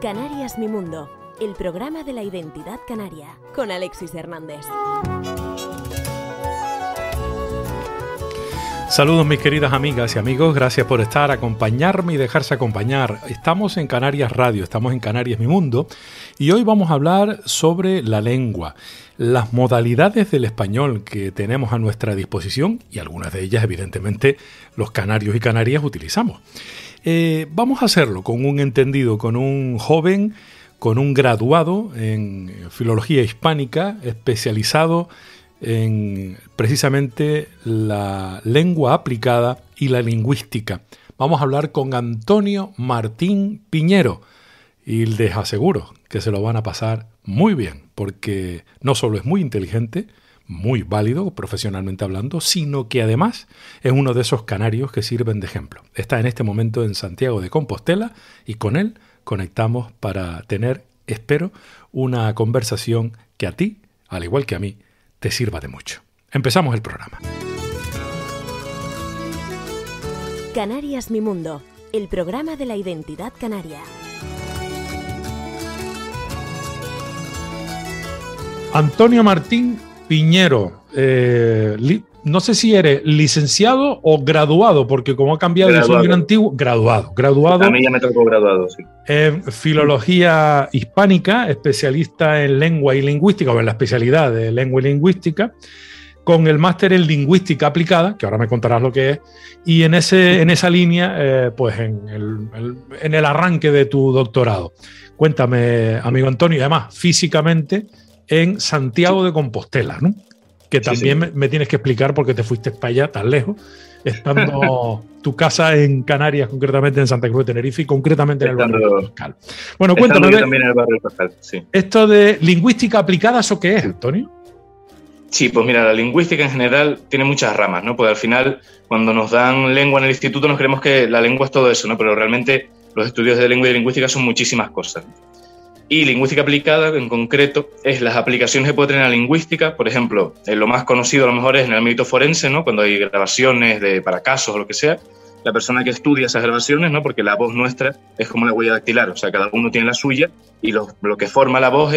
Canarias Mi Mundo, el programa de la identidad canaria, con Alexis Hernández. Saludos mis queridas amigas y amigos, gracias por acompañarme y dejarse acompañar. Estamos en Canarias Radio, estamos en Canarias Mi Mundo y hoy vamos a hablar sobre la lengua, las modalidades del español que tenemos a nuestra disposición y algunas de ellas evidentemente los canarios y canarias utilizamos. Vamos a hacerlo con un entendido, con un joven, con un graduado en filología hispánica, especializado en precisamente la lengua aplicada y la lingüística. Vamos a hablar con Antonio Martín Piñero y les aseguro que se lo van a pasar muy bien, porque no solo es muy inteligente, muy válido profesionalmente hablando, sino que además es uno de esos canarios que sirven de ejemplo. Está en este momento en Santiago de Compostela y con él conectamos para tener, espero, una conversación que a ti, al igual que a mí, te sirva de mucho. Empezamos el programa. Canarias Mi Mundo, el programa de la identidad canaria. Antonio Martín Piñero, no sé si eres licenciado o graduado, porque como ha cambiado el sueño antiguo, graduado. A mí ya me tocó graduado, sí. En filología hispánica, especialista en lengua y lingüística, o en la especialidad de lengua y lingüística, con el máster en lingüística aplicada, que ahora me contarás lo que es, y en esa línea, pues en el arranque de tu doctorado. Cuéntame, amigo Antonio, y además, físicamente, en Santiago de Compostela, ¿no? Que también sí. Me tienes que explicar por qué te fuiste para allá tan lejos, estando tu casa en Canarias, concretamente en Santa Cruz de Tenerife y concretamente en el barrio del Pascal. Bueno, cuéntame. También en el barrio del Pascal, sí. Esto de lingüística aplicada, ¿eso qué es, Antonio? Sí, pues mira, la lingüística en general tiene muchas ramas, ¿no? Porque al final, cuando nos dan lengua en el instituto, nos creemos que la lengua es todo eso, ¿no? Pero realmente los estudios de lengua y de lingüística son muchísimas cosas. Y lingüística aplicada, en concreto, es las aplicaciones que puede tener la lingüística. Por ejemplo, lo más conocido a lo mejor es en el ámbito forense, ¿no? Cuando hay grabaciones para casos o lo que sea, la persona que estudia esas grabaciones, ¿no? Porque la voz nuestra es como la huella dactilar, o sea, cada uno tiene la suya y lo que forma la voz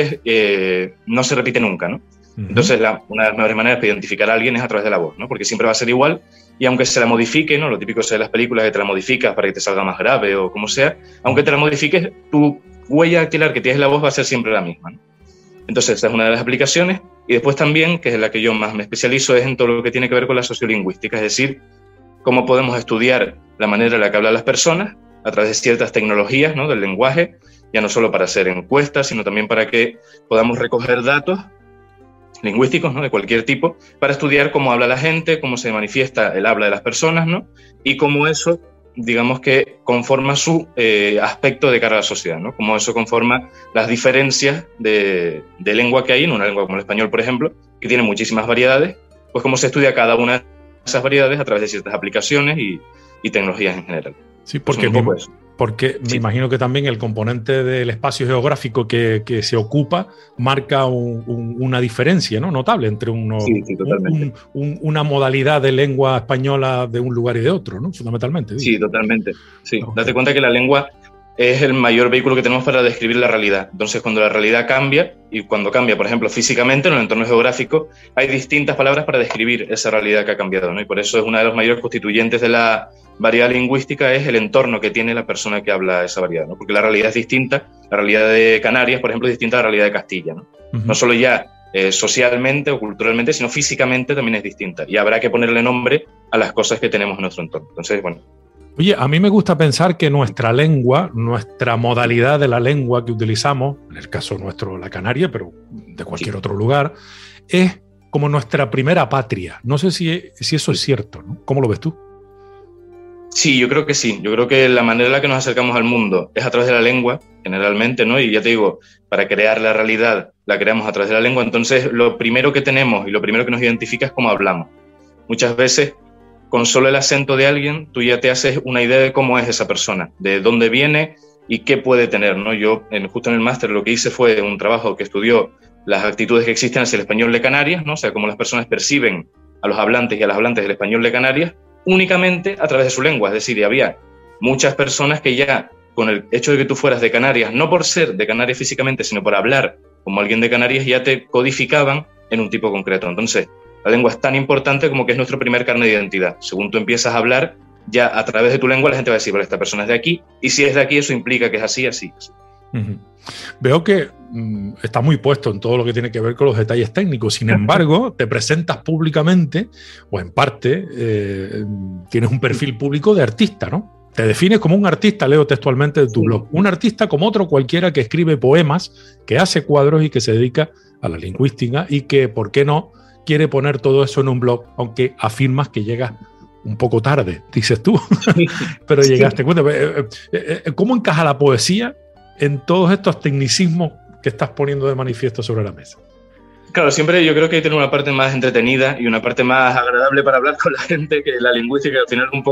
no se repite nunca, ¿no? Uh-huh. Entonces, una de las mejores maneras de identificar a alguien es a través de la voz, ¿no? Porque siempre va a ser igual y aunque se la modifique, ¿no? Lo típico es de las películas que te la modificas para que te salga más grave o como sea, aunque te la modifiques, tu huella dactilar que tienes en la voz va a ser siempre la misma, ¿no? Entonces, esta es una de las aplicaciones. Y después también, que es en la que yo más me especializo, es en todo lo que tiene que ver con la sociolingüística, es decir, cómo podemos estudiar la manera en la que hablan las personas a través de ciertas tecnologías, ¿no? Del lenguaje, ya no solo para hacer encuestas, sino también para que podamos recoger datos lingüísticos, ¿no? De cualquier tipo, para estudiar cómo habla la gente, cómo se manifiesta el habla de las personas, ¿no? Y cómo eso, digamos que conforma su aspecto de cara a la sociedad, ¿no? Cómo eso conforma las diferencias de lengua que hay en una lengua como el español, por ejemplo, que tiene muchísimas variedades, pues cómo se estudia cada una de esas variedades a través de ciertas aplicaciones y tecnologías en general. Sí, porque me imagino que también el componente del espacio geográfico que se ocupa marca una diferencia, ¿no? Notable entre una modalidad de lengua española de un lugar y de otro, ¿no? Fundamentalmente. Sí, totalmente. Sí. Okay. Date cuenta que la lengua es el mayor vehículo que tenemos para describir la realidad. Entonces, cuando la realidad cambia, y cuando cambia, por ejemplo, físicamente, en el entorno geográfico, hay distintas palabras para describir esa realidad que ha cambiado, ¿no? Y por eso es una de los mayores constituyentes de la variedad lingüística, es el entorno que tiene la persona que habla esa variedad, ¿no? Porque la realidad es distinta. La realidad de Canarias, por ejemplo, es distinta a la realidad de Castilla, ¿no? Uh-huh. No solo ya socialmente o culturalmente, sino físicamente también es distinta. Y habrá que ponerle nombre a las cosas que tenemos en nuestro entorno. Entonces, bueno. Oye, a mí me gusta pensar que nuestra lengua, nuestra modalidad de la lengua que utilizamos, en el caso nuestro la canaria, pero de cualquier otro lugar, es como nuestra primera patria. No sé si eso es cierto, ¿no? ¿Cómo lo ves tú? Sí, yo creo que sí. Yo creo que la manera en la que nos acercamos al mundo es a través de la lengua, generalmente, ¿no? Y ya te digo, para crear la realidad la creamos a través de la lengua. Entonces, lo primero que tenemos y lo primero que nos identifica es cómo hablamos. Muchas veces, con solo el acento de alguien, tú ya te haces una idea de cómo es esa persona, de dónde viene y qué puede tener, ¿no? Yo, justo en el máster, lo que hice fue un trabajo que estudió las actitudes que existen hacia el español de Canarias, ¿no? O sea, cómo las personas perciben a los hablantes y a las hablantes del español de Canarias únicamente a través de su lengua. Es decir, había muchas personas que ya con el hecho de que tú fueras de Canarias, no por ser de Canarias físicamente, sino por hablar como alguien de Canarias, ya te codificaban en un tipo concreto. Entonces, la lengua es tan importante como que es nuestro primer carnet de identidad. Según tú empiezas a hablar, ya a través de tu lengua la gente va a decir, vale, esta persona es de aquí, y si es de aquí, eso implica que es así, así, así. Uh-huh. Veo que está muy puesto en todo lo que tiene que ver con los detalles técnicos. Sin embargo, te presentas públicamente, o en parte, tienes un perfil público de artista, ¿no? Te defines como un artista, leo textualmente de tu blog. Un artista como otro cualquiera que escribe poemas, que hace cuadros y que se dedica a la lingüística y que, ¿por qué no?, quiere poner todo eso en un blog, aunque afirmas que llegas un poco tarde, dices tú, pero llegaste. Cuéntame, ¿cómo encaja la poesía en todos estos tecnicismos que estás poniendo de manifiesto sobre la mesa? Claro, siempre yo creo que hay que tener una parte más entretenida y una parte más agradable para hablar con la gente, que la lingüística al final es un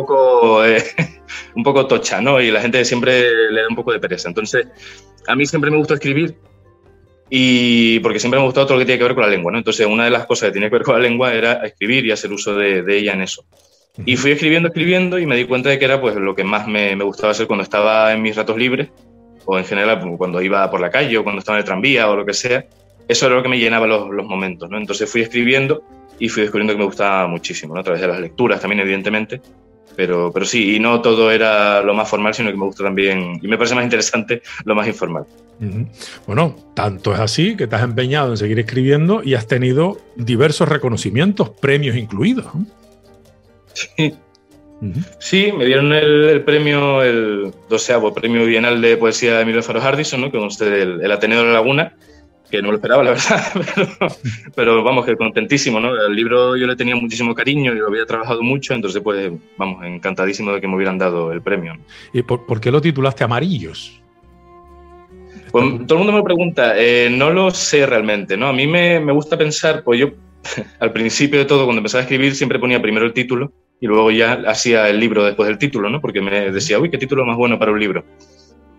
poco tocha, ¿no? Y la gente siempre le da un poco de pereza. Entonces, a mí siempre me gustó escribir, y porque siempre me ha gustado todo lo que tiene que ver con la lengua, ¿no? Entonces, una de las cosas que tenía que ver con la lengua era escribir y hacer uso de ella en eso. Y fui escribiendo y me di cuenta de que era pues lo que más me gustaba hacer cuando estaba en mis ratos libres, o en general cuando iba por la calle o cuando estaba en el tranvía o lo que sea. Eso era lo que me llenaba los momentos, ¿no? Entonces fui escribiendo y fui descubriendo que me gustaba muchísimo, ¿no? A través de las lecturas también, evidentemente. Pero sí, y no todo era lo más formal, sino que me gusta también, y me parece más interesante, lo más informal. Uh-huh. Bueno, tanto es así que te has empeñado en seguir escribiendo y has tenido diversos reconocimientos, premios incluidos, ¿no? Sí. Uh-huh. Sí, me dieron el premio, el 12º Premio Bienal de Poesía de Emilio Alfaro Hardison, ¿no? Que conste el Ateneo de la Laguna, que no lo esperaba, la verdad, pero vamos, que contentísimo, ¿no? El libro yo le tenía muchísimo cariño y lo había trabajado mucho, entonces pues, vamos, encantadísimo de que me hubieran dado el premio, ¿no? ¿Y por qué lo titulaste Amarillos? Pues todo el mundo me pregunta, no lo sé realmente, ¿no? A mí me gusta pensar, pues yo al principio de todo, cuando empezaba a escribir, siempre ponía primero el título y luego ya hacía el libro después del título, ¿no? Porque me decía, uy, qué título más bueno para un libro.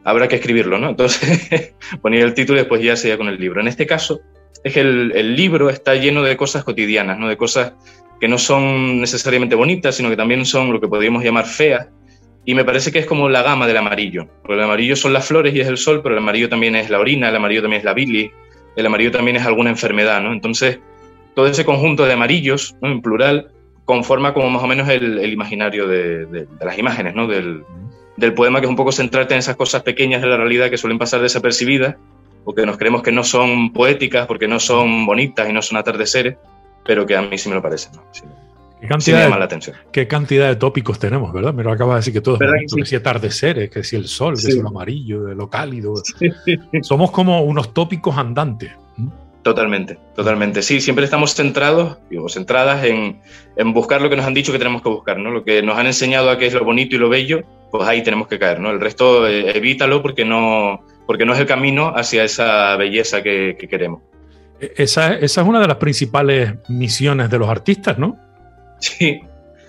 Habrá que escribirlo, ¿no? Entonces ponía el título y después ya seguía con el libro. En este caso, es que el libro está lleno de cosas cotidianas, ¿no? De cosas que no son necesariamente bonitas, sino que también son lo que podríamos llamar feas. Y me parece que es como la gama del amarillo. Porque el amarillo son las flores y es el sol, pero el amarillo también es la orina, el amarillo también es la bilis, el amarillo también es alguna enfermedad, ¿no? Entonces, todo ese conjunto de amarillos, ¿no? En plural, conforma como más o menos el imaginario de las imágenes, ¿no? Del poema, que es un poco centrarte en esas cosas pequeñas de la realidad que suelen pasar desapercibidas o que nos creemos que no son poéticas porque no son bonitas y no son atardeceres, pero que a mí sí me lo parecen, ¿no? Sí, me llama la atención. Qué cantidad de tópicos tenemos, ¿verdad? Me lo acabas de decir que todo es bonito, que si atardeceres, que si el sol, que si lo amarillo, de lo cálido. Sí. Somos como unos tópicos andantes. Totalmente, totalmente. Sí, siempre estamos centrados o centradas en buscar lo que nos han dicho que tenemos que buscar, ¿no? Lo que nos han enseñado a qué es lo bonito y lo bello, pues ahí tenemos que caer, ¿no? El resto evítalo porque no es el camino hacia esa belleza que queremos. Esa es una de las principales misiones de los artistas, ¿no?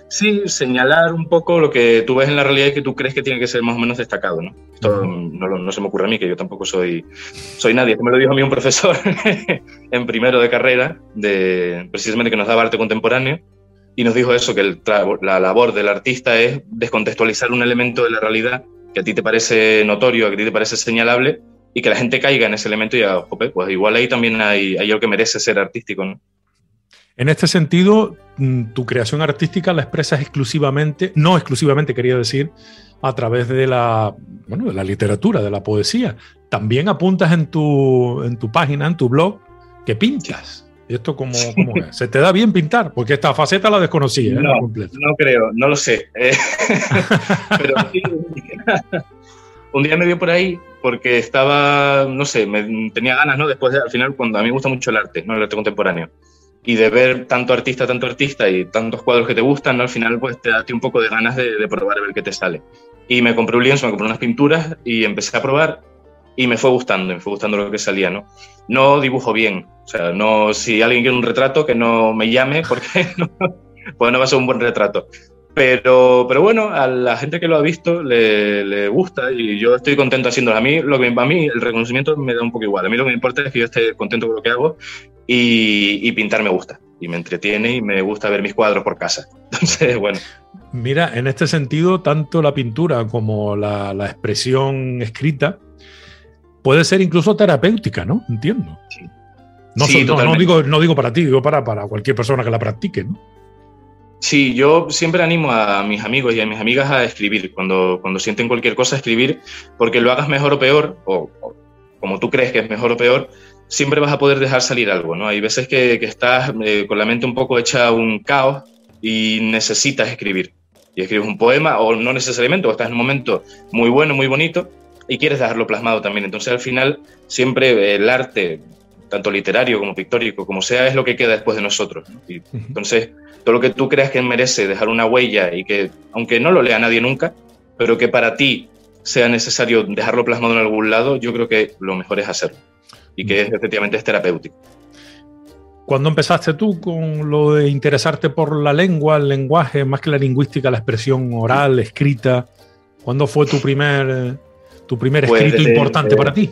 Sí, señalar un poco lo que tú ves en la realidad y que tú crees que tiene que ser más o menos destacado, ¿no? Esto no se me ocurre a mí, que yo tampoco soy nadie. Me lo dijo a mí un profesor en primero de carrera, precisamente que nos daba arte contemporáneo, y nos dijo eso, que la labor del artista es descontextualizar un elemento de la realidad que a ti te parece notorio, que a ti te parece señalable, y que la gente caiga en ese elemento y diga, jope, pues igual ahí también hay algo que merece ser artístico, ¿no? En este sentido, tu creación artística la expresas exclusivamente, no exclusivamente quería decir, a través de la literatura, de la poesía. También apuntas en tu página, en tu blog, que pintas. ¿Esto cómo es? ¿Se te da bien pintar? Porque esta faceta la desconocía. No creo, no lo sé. Pero sí, un día me dio por ahí porque estaba, no sé, tenía ganas, ¿no? Después, al final, cuando a mí me gusta mucho el arte, ¿no? El arte contemporáneo. Y de ver tanto artista y tantos cuadros que te gustan, ¿no? Al final pues te da un poco de ganas de probar a ver qué te sale. Y me compré un lienzo, me compré unas pinturas y empecé a probar y me fue gustando lo que salía, ¿no? No dibujo bien, o sea, si alguien quiere un retrato que no me llame porque pues no va a ser un buen retrato. Pero bueno, a la gente que lo ha visto le gusta y yo estoy contento haciéndolo. A mí el reconocimiento me da un poco igual. A mí lo que me importa es que yo esté contento con lo que hago y pintar me gusta. Y me entretiene y me gusta ver mis cuadros por casa. Entonces, bueno. Mira, en este sentido, tanto la pintura como la expresión escrita puede ser incluso terapéutica, ¿no? Entiendo. Sí. No, Sí, no digo para ti, digo para cualquier persona que la practique, ¿no? Sí, yo siempre animo a mis amigos y a mis amigas a escribir. Cuando sienten cualquier cosa, escribir, porque lo hagas mejor o peor, o como tú crees que es mejor o peor, siempre vas a poder dejar salir algo, ¿no? Hay veces que estás con la mente un poco hecha un caos y necesitas escribir. Y escribes un poema, o no necesariamente, o estás en un momento muy bueno, muy bonito, y quieres dejarlo plasmado también. Entonces, al final, siempre el arte, tanto literario como pictórico, como sea, es lo que queda después de nosotros, ¿no? Y entonces, todo lo que tú creas que merece dejar una huella y que, aunque no lo lea nadie nunca, pero que para ti sea necesario dejarlo plasmado en algún lado, yo creo que lo mejor es hacerlo. Y que efectivamente es terapéutico. ¿Cuándo empezaste tú con lo de interesarte por la lengua, el lenguaje, más que la lingüística, la expresión oral, escrita? ¿Cuándo fue tu primer escrito importante para ti?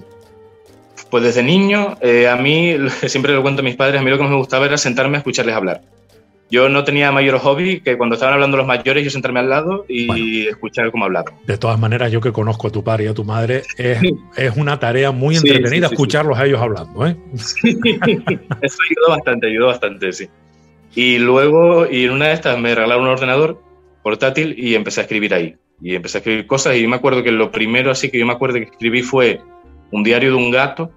Pues desde niño, a mí, siempre lo cuento a mis padres, a mí lo que me gustaba era sentarme a escucharles hablar. Yo no tenía mayor hobby que cuando estaban hablando los mayores yo sentarme al lado y escuchar cómo hablaban. De todas maneras, yo que conozco a tu padre y a tu madre, es una tarea muy entretenida escucharlos a ellos hablando, ¿eh? Sí, eso ayudó bastante, sí. Y luego, y en una de estas me regalaron un ordenador portátil y empecé a escribir ahí. Y empecé a escribir cosas y me acuerdo que lo primero así que yo me acuerdo que escribí fue un diario de un gato,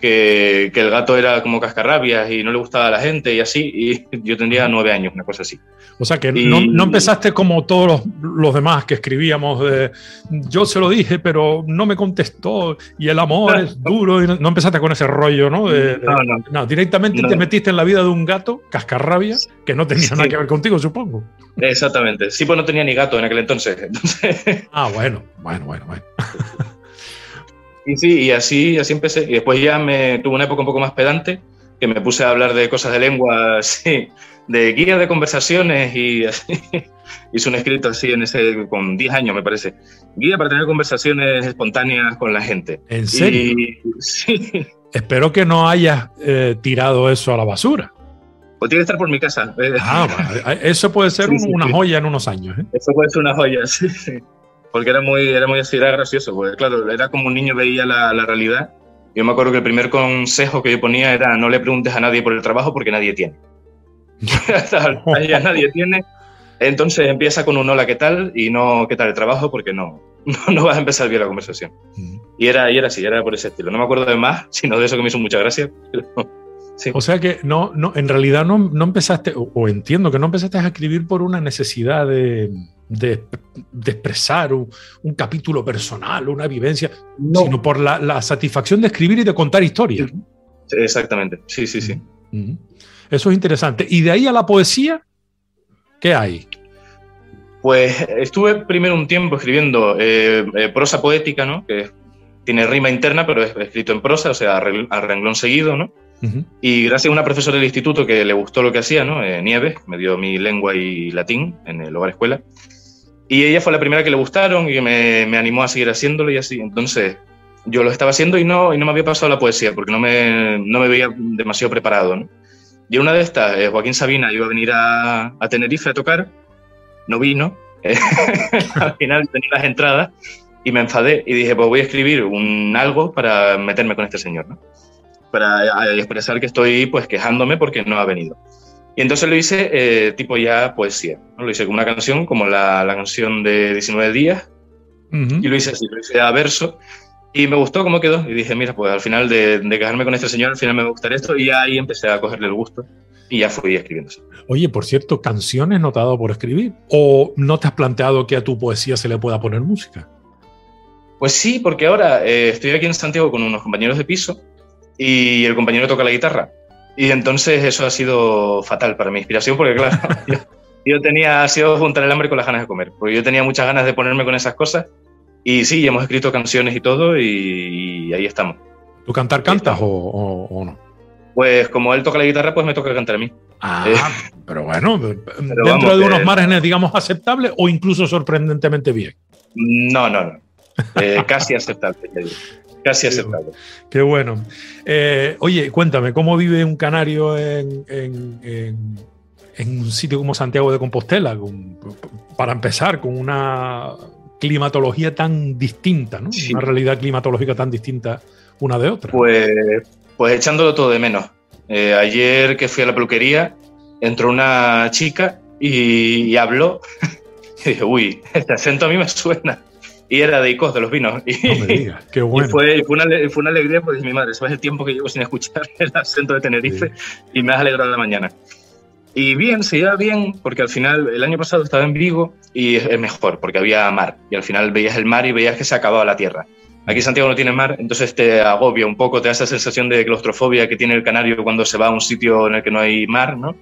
que el gato era como cascarrabias y no le gustaba a la gente y así, y yo tendría 9 años, una cosa así. O sea que no empezaste como todos los demás que escribíamos de yo se lo dije, pero no me contestó y el amor es duro, y no empezaste con ese rollo, ¿no? No, directamente te metiste en la vida de un gato, cascarrabias, que no tenía nada que ver contigo, supongo. Exactamente. Sí, pues no tenía ni gato en aquel entonces. Ah, bueno. Y sí, y así empecé. Y después ya tuve una época un poco más pedante, que me puse a hablar de cosas de lengua, sí, de guías de conversaciones y así. Hice un escrito así con 10 años, me parece. Guía para tener conversaciones espontáneas con la gente. ¿En serio? Sí. Espero que no hayas tirado eso a la basura. Pues tiene que estar por mi casa. Eso puede ser una joya en unos años, ¿eh? Eso puede ser una joya, sí. Porque era muy así, era gracioso, porque claro, era como un niño veía la realidad. Yo me acuerdo que el primer consejo que yo ponía era no le preguntes a nadie por el trabajo porque nadie tiene. Ya nadie tiene, entonces empieza con un hola, ¿qué tal? Y no, ¿qué tal el trabajo? Porque no vas a empezar bien la conversación. Y era así, era por ese estilo. No me acuerdo de más, sino de eso que me hizo mucha gracia. Pero, sí. O sea que no, en realidad no empezaste, o entiendo que no empezaste a escribir por una necesidad de expresar un capítulo personal, una vivencia, sino por la satisfacción de escribir y de contar historias. Sí, exactamente, sí. Eso es interesante. ¿Y de ahí a la poesía, qué hay? Pues estuve primero un tiempo escribiendo prosa poética, ¿no? Que tiene rima interna, pero es escrito en prosa, o sea, a renglón seguido, ¿no? Y gracias a una profesora del instituto que le gustó lo que hacía, ¿no? Nieves, me dio mi lengua y latín en el hogar escuela. Y ella fue la primera que le gustaron y me animó a seguir haciéndolo y así. Entonces, yo lo estaba haciendo y no me había pasado la poesía porque no me veía demasiado preparado, ¿no? Y en una de estas, Joaquín Sabina iba a venir a Tenerife a tocar, no vino. Al final tenía las entradas y me enfadé y dije, pues voy a escribir algo para meterme con este señor, ¿no? Para expresar que estoy pues quejándome porque no ha venido. Y entonces lo hice tipo ya poesía, ¿no? Lo hice como una canción, como la canción de 19 días, y lo hice así, lo hice a verso, y me gustó cómo quedó, y dije, mira, pues al final de quejarme con este señor, al final me va a gustar esto, y ahí empecé a cogerle el gusto, y ya fui escribiendo. Oye, por cierto, ¿canciones no te ha dado por escribir? ¿O no te has planteado que a tu poesía se le pueda poner música? Pues sí, porque ahora estoy aquí en Santiago con unos compañeros de piso, y el compañero toca la guitarra. Y entonces eso ha sido fatal para mi inspiración, porque claro, ha sido juntar el hambre con las ganas de comer, porque yo tenía muchas ganas de ponerme con esas cosas, y sí, hemos escrito canciones y todo, y ahí estamos. ¿Tú cantas o no? Pues como él toca la guitarra, pues me toca cantar a mí. Pero bueno, dentro de unos márgenes, digamos, aceptables o incluso sorprendentemente bien. No. Casi aceptable. Casi aceptable. Qué bueno. Oye, cuéntame, ¿cómo vive un canario en en un sitio como Santiago de Compostela, para empezar, con una climatología tan distinta, ¿no? Sí. Una realidad climatológica tan distinta una de otra. Pues echándolo todo de menos. Ayer que fui a la peluquería, entró una chica y habló. Y dije, uy, este acento a mí me suena. Y era de Icos, de los Vinos. No me digas, qué bueno. Y fue una alegría porque mi madre, sabes el tiempo que llevo sin escuchar el acento de Tenerife, sí. Y me has alegrado la mañana. Y bien, se iba bien, porque al final, el año pasado estaba en Vigo y es mejor, porque había mar. Y al final veías el mar y veías que se acababa la tierra. Aquí Santiago no tiene mar, entonces te agobia un poco, te da esa sensación de claustrofobia que tiene el canario cuando se va a un sitio en el que no hay mar, ¿no?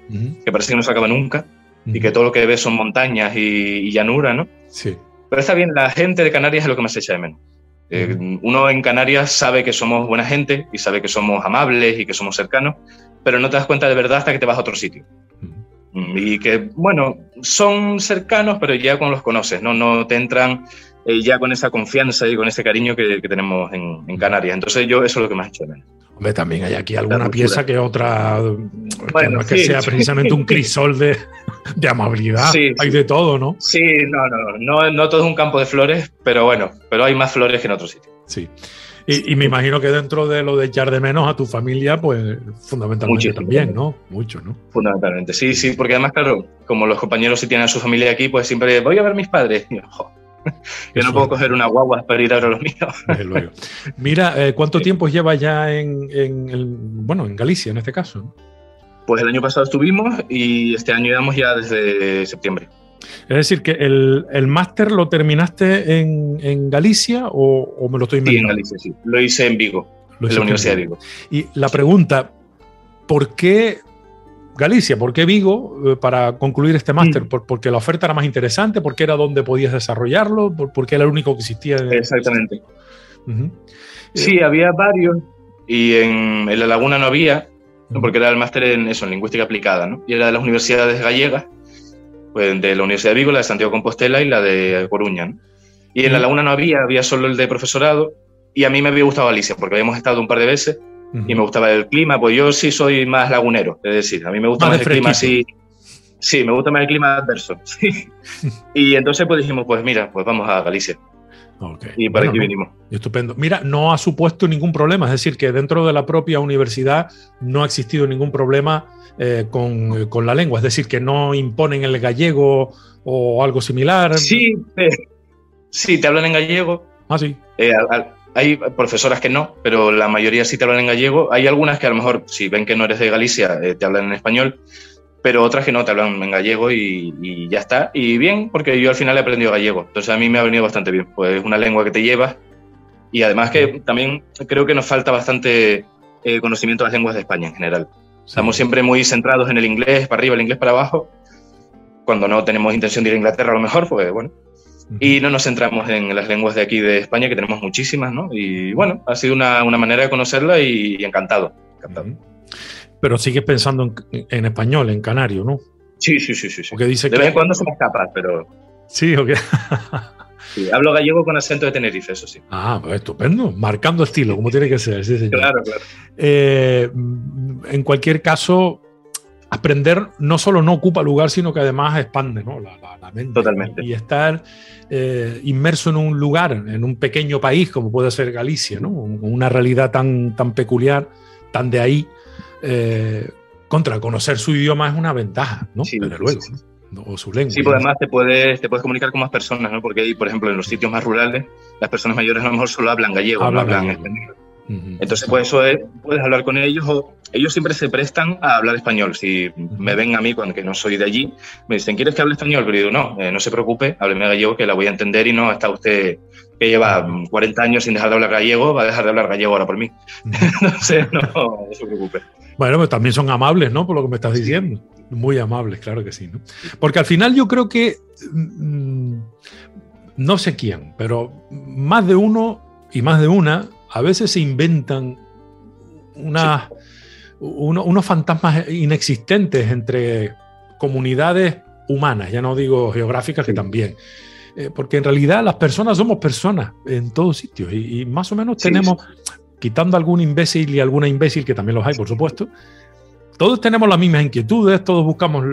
Que parece que no se acaba nunca, y que todo lo que ves son montañas y llanura, ¿no? Sí. Pero está bien, la gente de Canarias es lo que más se echa de menos. Uno en Canarias sabe que somos buena gente y sabe que somos amables y que somos cercanos, pero no te das cuenta de verdad hasta que te vas a otro sitio. Y que, bueno, son cercanos, pero ya cuando los conoces, ¿no? No te entran ya con esa confianza y con ese cariño que tenemos en Canarias. Entonces yo eso es lo que más echo de menos. Hombre, también hay aquí alguna pieza que otra, bueno, que no es que sea precisamente un crisol de amabilidad, sí, hay de todo, ¿no? Sí, no todo es un campo de flores, pero bueno, pero hay más flores que en otros sitios. Sí, y me imagino que dentro de lo de echar de menos a tu familia, pues fundamentalmente muchísimo. También, ¿no? Mucho, ¿no? Fundamentalmente, sí, porque además, claro, como los compañeros sí tienen a su familia aquí, pues siempre voy a ver a mis padres. Yo no puedo coger una guagua para ir a ver a los míos. Desde luego. Mira, ¿cuánto tiempo llevas ya en Galicia, en este caso? Pues el año pasado estuvimos y este año íbamos ya desde septiembre. Es decir, que el máster lo terminaste en Galicia o me lo estoy inventando. Sí, en Galicia, sí. Lo hice en Vigo, en la Universidad de Vigo. Y la pregunta, ¿por qué Galicia? ¿Por qué Vigo para concluir este máster? ¿Porque la oferta era más interesante? ¿Porque era donde podías desarrollarlo? ¿Porque era el único que existía? Exactamente. Sí, había varios y en La Laguna no había, porque era el máster en lingüística aplicada, ¿no? Y era de las universidades gallegas, pues de la Universidad de Vigo, la de Santiago de Compostela y la de Coruña, ¿no? Y en La Laguna no había solo el de profesorado y a mí me había gustado Galicia porque habíamos estado un par de veces. Y me gustaba el clima, pues yo sí soy más lagunero, es decir, a mí me gusta más el clima así. Sí, me gusta más el clima adverso. Sí. Y entonces pues dijimos, pues mira, pues vamos a Galicia. Okay. Y para aquí vinimos. Estupendo. Mira, no ha supuesto ningún problema, es decir, que dentro de la propia universidad no ha existido ningún problema con la lengua, es decir, que no imponen el gallego o algo similar. Sí, te hablan en gallego. Ah, sí. Hay profesoras que no, pero la mayoría sí te hablan en gallego. Hay algunas que a lo mejor, si ven que no eres de Galicia, te hablan en español, pero otras que no, te hablan en gallego y ya está. Y bien, porque yo al final he aprendido gallego, entonces a mí me ha venido bastante bien. Pues es una lengua que te llevas y además que también creo que nos falta bastante conocimiento de las lenguas de España en general. Estamos siempre muy centrados en el inglés para arriba, el inglés para abajo, cuando no tenemos intención de ir a Inglaterra a lo mejor, pues bueno. Y no nos centramos en las lenguas de aquí de España, que tenemos muchísimas, ¿no? Y bueno, ha sido una manera de conocerla y encantado. Pero sigues pensando en español, en canario, ¿no? Sí. Porque dice de vez en cuando se me escapa, pero... Sí, ok. Sí, hablo gallego con acento de Tenerife, eso sí. Ah, pues estupendo. Marcando estilo, como tiene que ser. Sí, señor. Claro. En cualquier caso, aprender no solo no ocupa lugar, sino que además expande, ¿no? la mente. Totalmente. Y estar inmerso en un lugar, en un pequeño país como puede ser Galicia, ¿no? Una realidad tan peculiar, tan de ahí, conocer su idioma es una ventaja, ¿no? Sí, desde luego, ¿no? O su lengua. Sí, pues además te puedes comunicar con más personas, ¿no? Porque ahí, por ejemplo, en los sitios más rurales, las personas mayores a lo mejor solo hablan gallego, no hablan español. Entonces, pues eso es, puedes hablar con ellos o ellos siempre se prestan a hablar español. Si me ven a mí, cuando que no soy de allí, me dicen, ¿quieres que hable español? Pero yo digo, no se preocupe, hábleme gallego que la voy a entender y no está usted que lleva 40 años sin dejar de hablar gallego, va a dejar de hablar gallego ahora por mí. Entonces, no se preocupe. Bueno, pero también son amables, ¿no? Por lo que me estás diciendo. Muy amables, claro que sí, ¿no? Porque al final yo creo que, no sé quién, pero más de uno y más de una a veces se inventan unos fantasmas inexistentes entre comunidades humanas, ya no digo geográficas, que también. Porque en realidad las personas somos personas en todos sitios y más o menos tenemos, quitando algún imbécil y alguna imbécil, que también los hay, por supuesto, todos tenemos las mismas inquietudes, todos buscamos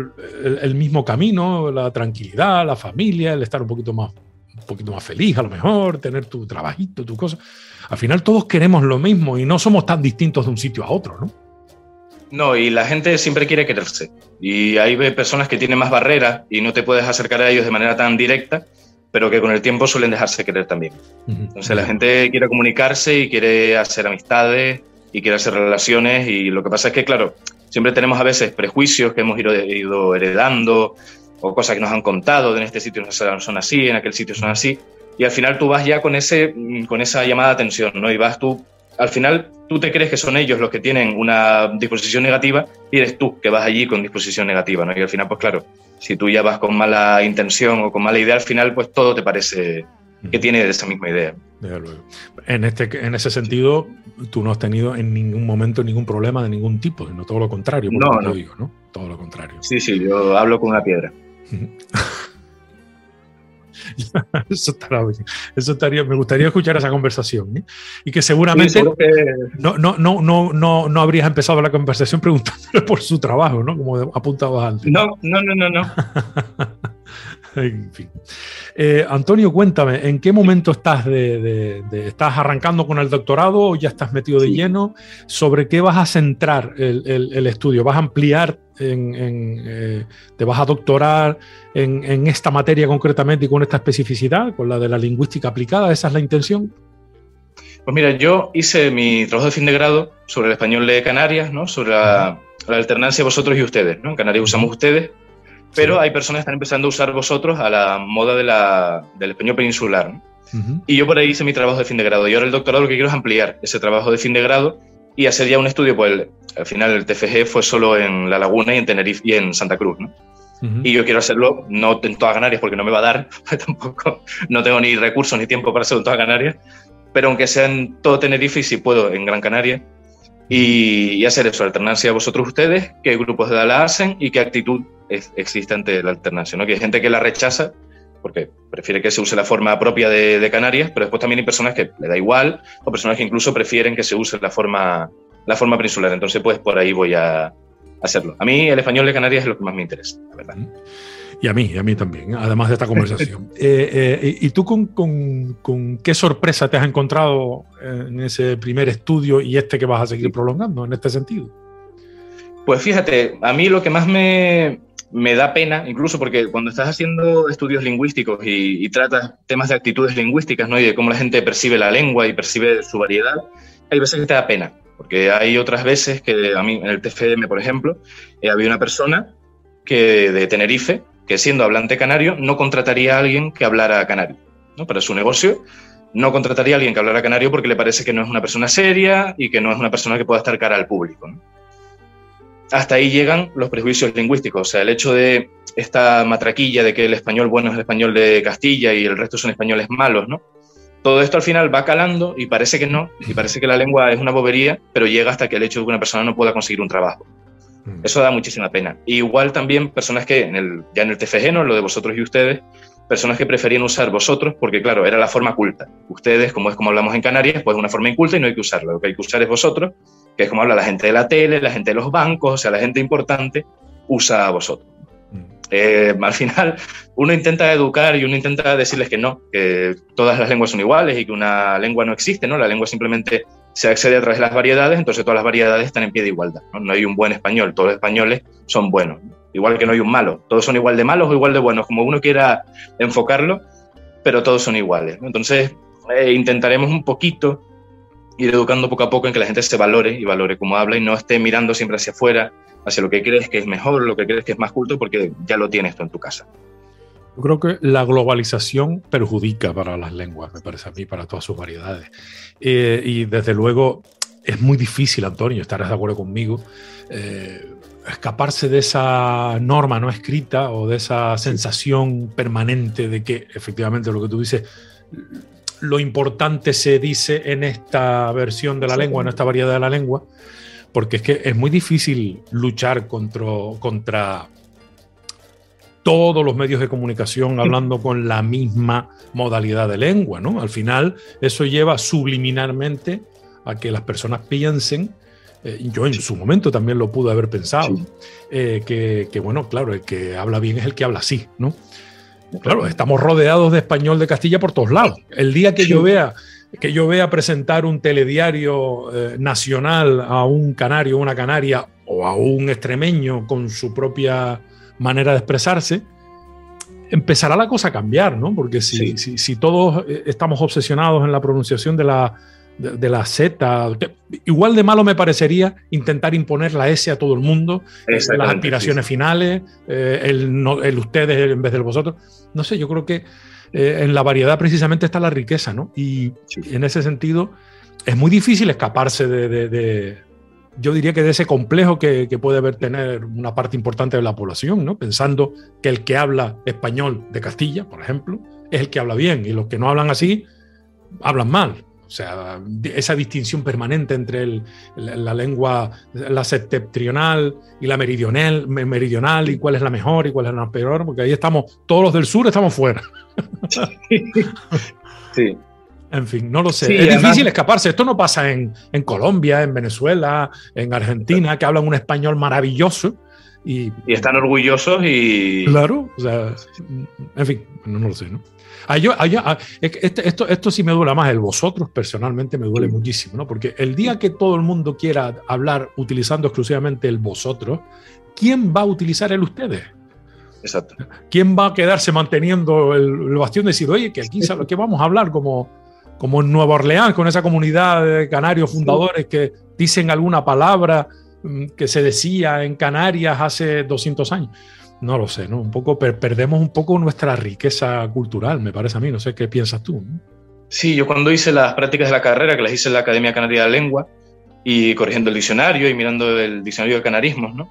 el mismo camino, la tranquilidad, la familia, el estar un poquito más feliz a lo mejor, tener tu trabajito, tu cosa. Al final todos queremos lo mismo y no somos tan distintos de un sitio a otro, ¿no? No, y la gente siempre quiere quererse. Y hay personas que tienen más barreras y no te puedes acercar a ellos de manera tan directa, pero que con el tiempo suelen dejarse querer también. Entonces la gente quiere comunicarse y quiere hacer amistades y quiere hacer relaciones, y lo que pasa es que, claro, siempre tenemos a veces prejuicios que hemos ido heredando, o cosas que nos han contado, en este sitio son así, en aquel sitio son así, y al final tú vas ya con esa llamada de atención, ¿no? Y vas tú, al final tú te crees que son ellos los que tienen una disposición negativa y eres tú que vas allí con disposición negativa, ¿no? Y al final, pues claro, si tú ya vas con mala intención o con mala idea, al final pues todo te parece que tiene esa misma idea. Desde luego. En ese sentido, tú no has tenido en ningún momento ningún problema de ningún tipo, sino todo lo contrario, no. Lo digo, ¿no? Todo lo contrario. Sí, yo hablo con una piedra. Eso estaría, me gustaría escuchar esa conversación, ¿eh? Y que seguramente sí, no habrías empezado la conversación preguntándole por su trabajo, ¿no? Como apuntabas antes. No. En fin. Antonio, cuéntame, ¿en qué momento estás estás arrancando con el doctorado o ya estás metido de lleno? ¿Sobre qué vas a centrar el estudio? ¿Vas a ampliar, te vas a doctorar en esta materia concretamente y con esta especificidad, con la de la lingüística aplicada? ¿Esa es la intención? Pues mira, yo hice mi trabajo de fin de grado sobre el español de Canarias, ¿no? Sobre la alternancia vosotros y ustedes, ¿no? En Canarias usamos ustedes, pero sí, hay personas que están empezando a usar vosotros a la moda del español peninsular, ¿no? Y yo por ahí hice mi trabajo de fin de grado. Y ahora el doctorado lo que quiero es ampliar ese trabajo de fin de grado y hacer ya un estudio, pues al final el TFG fue solo en La Laguna y en Tenerife y en Santa Cruz, ¿no? Y yo quiero hacerlo no en todas Canarias porque no me va a dar, tampoco no tengo ni recursos ni tiempo para hacerlo en todas Canarias, pero aunque sea en todo Tenerife y si puedo en Gran Canaria, y hacer eso, alternancia a vosotros ustedes, qué grupos de edad la hacen y qué actitud existe ante la alternancia, ¿no? Que hay gente que la rechaza porque prefiere que se use la forma propia de Canarias, pero después también hay personas que le da igual, o personas que incluso prefieren que se use la forma peninsular. Entonces, pues por ahí voy a hacerlo. A mí el español de Canarias es lo que más me interesa, la verdad. Y a mí también, además de esta conversación. ¿Y tú con qué sorpresa te has encontrado en ese primer estudio y que vas a seguir prolongando en este sentido? Pues fíjate, a mí lo que más me da pena, incluso porque cuando estás haciendo estudios lingüísticos y tratas temas de actitudes lingüísticas, ¿no? Y de cómo la gente percibe la lengua y percibe su variedad, hay veces que te da pena, porque hay otras veces que a mí, en el TFM, por ejemplo, había una persona de Tenerife que, siendo hablante canario, no contrataría a alguien que hablara canario, ¿no? Para su negocio no contrataría a alguien que hablara canario porque le parece que no es una persona seria y que no es una persona que pueda estar cara al público, ¿no? Hasta ahí llegan los prejuicios lingüísticos, o sea, el hecho de esta matraquilla de que el español bueno es el español de Castilla y el resto son españoles malos, ¿no? Todo esto al final va calando y parece que no, y parece que la lengua es una bobería, pero llega hasta que el hecho de que una persona no pueda conseguir un trabajo. Eso da muchísima pena. Y igual también personas que, ya en el TFG, ¿no? Lo de vosotros y ustedes, personas que preferían usar vosotros porque, claro, era la forma culta. Ustedes, como es como hablamos en Canarias, pues es una forma inculta y no hay que usarla. Lo que hay que usar es vosotros, que es como habla la gente de la tele, la gente de los bancos, o sea, la gente importante usa a vosotros. Al final, uno intenta educar y uno intenta decirles que no, que todas las lenguas son iguales y que una lengua no existe, ¿no? La lengua simplemente se accede a través de las variedades, entonces todas las variedades están en pie de igualdad, ¿no? No hay un buen español, todos los españoles son buenos, ¿no? Igual que no hay un malo, todos son igual de malos o igual de buenos, como uno quiera enfocarlo, pero todos son iguales, ¿no? Entonces intentaremos un poquito ir educando poco a poco en que la gente se valore y valore cómo habla y no esté mirando siempre hacia afuera, hacia lo que crees que es mejor, lo que crees que es más culto, porque ya lo tienes tú en tu casa. Yo creo que la globalización perjudica para las lenguas, me parece a mí, para todas sus variedades. Y desde luego es muy difícil, Antonio, estarás de acuerdo conmigo, escaparse de esa norma no escrita o de esa sensación permanente de que efectivamente lo que tú dices, lo importante se dice en esta versión de la lengua, en esta variedad de la lengua, porque es que es muy difícil luchar contra todos los medios de comunicación hablando con la misma modalidad de lengua, ¿no? Al final eso lleva subliminalmente a que las personas piensen yo en su momento también lo pude haber pensado, Sí. que bueno, claro, el que habla bien es el que habla así, ¿no? Claro, estamos rodeados de español de Castilla por todos lados. El día que yo vea presentar un telediario nacional a un canario, una canaria o a un extremeño con su propia manera de expresarse, empezará la cosa a cambiar, ¿no? Porque si todos estamos obsesionados en la pronunciación de la Z, igual de malo me parecería intentar imponer la S a todo el mundo, las aspiraciones finales, el ustedes en vez del vosotros. No sé, yo creo que en la variedad precisamente está la riqueza, ¿no? Y en ese sentido es muy difícil escaparse yo diría que de ese complejo que puede tener una parte importante de la población, ¿no? Pensando que el que habla español de Castilla, por ejemplo, es el que habla bien, y los que no hablan así hablan mal. O sea, esa distinción permanente entre la lengua, la septentrional y la meridional, y cuál es la mejor y cuál es la peor, porque ahí estamos, todos los del sur estamos fuera. Sí. En fin, no lo sé. Sí, es además, difícil escaparse. Esto no pasa en Colombia, en Venezuela, en Argentina, que hablan un español maravilloso. Y están orgullosos y... Claro, o sea, en fin, no lo sé, ¿no? Esto sí me duele más, el vosotros personalmente me duele muchísimo, ¿no? Porque el día que todo el mundo quiera hablar utilizando exclusivamente el vosotros, ¿quién va a utilizar el ustedes? Exacto. ¿Quién va a quedarse manteniendo el bastión de decir, oye, que aquí ¿qué vamos a hablar como en Nueva Orleans, con esa comunidad de canarios fundadores que dicen alguna palabra que se decía en Canarias hace 200 años? No lo sé, ¿no? Un poco perdemos un poco nuestra riqueza cultural, me parece a mí. No sé qué piensas tú, ¿no? Sí, yo cuando hice las prácticas de la carrera, que las hice en la Academia Canaria de la Lengua, y corrigiendo el diccionario y mirando el diccionario de canarismos, ¿no?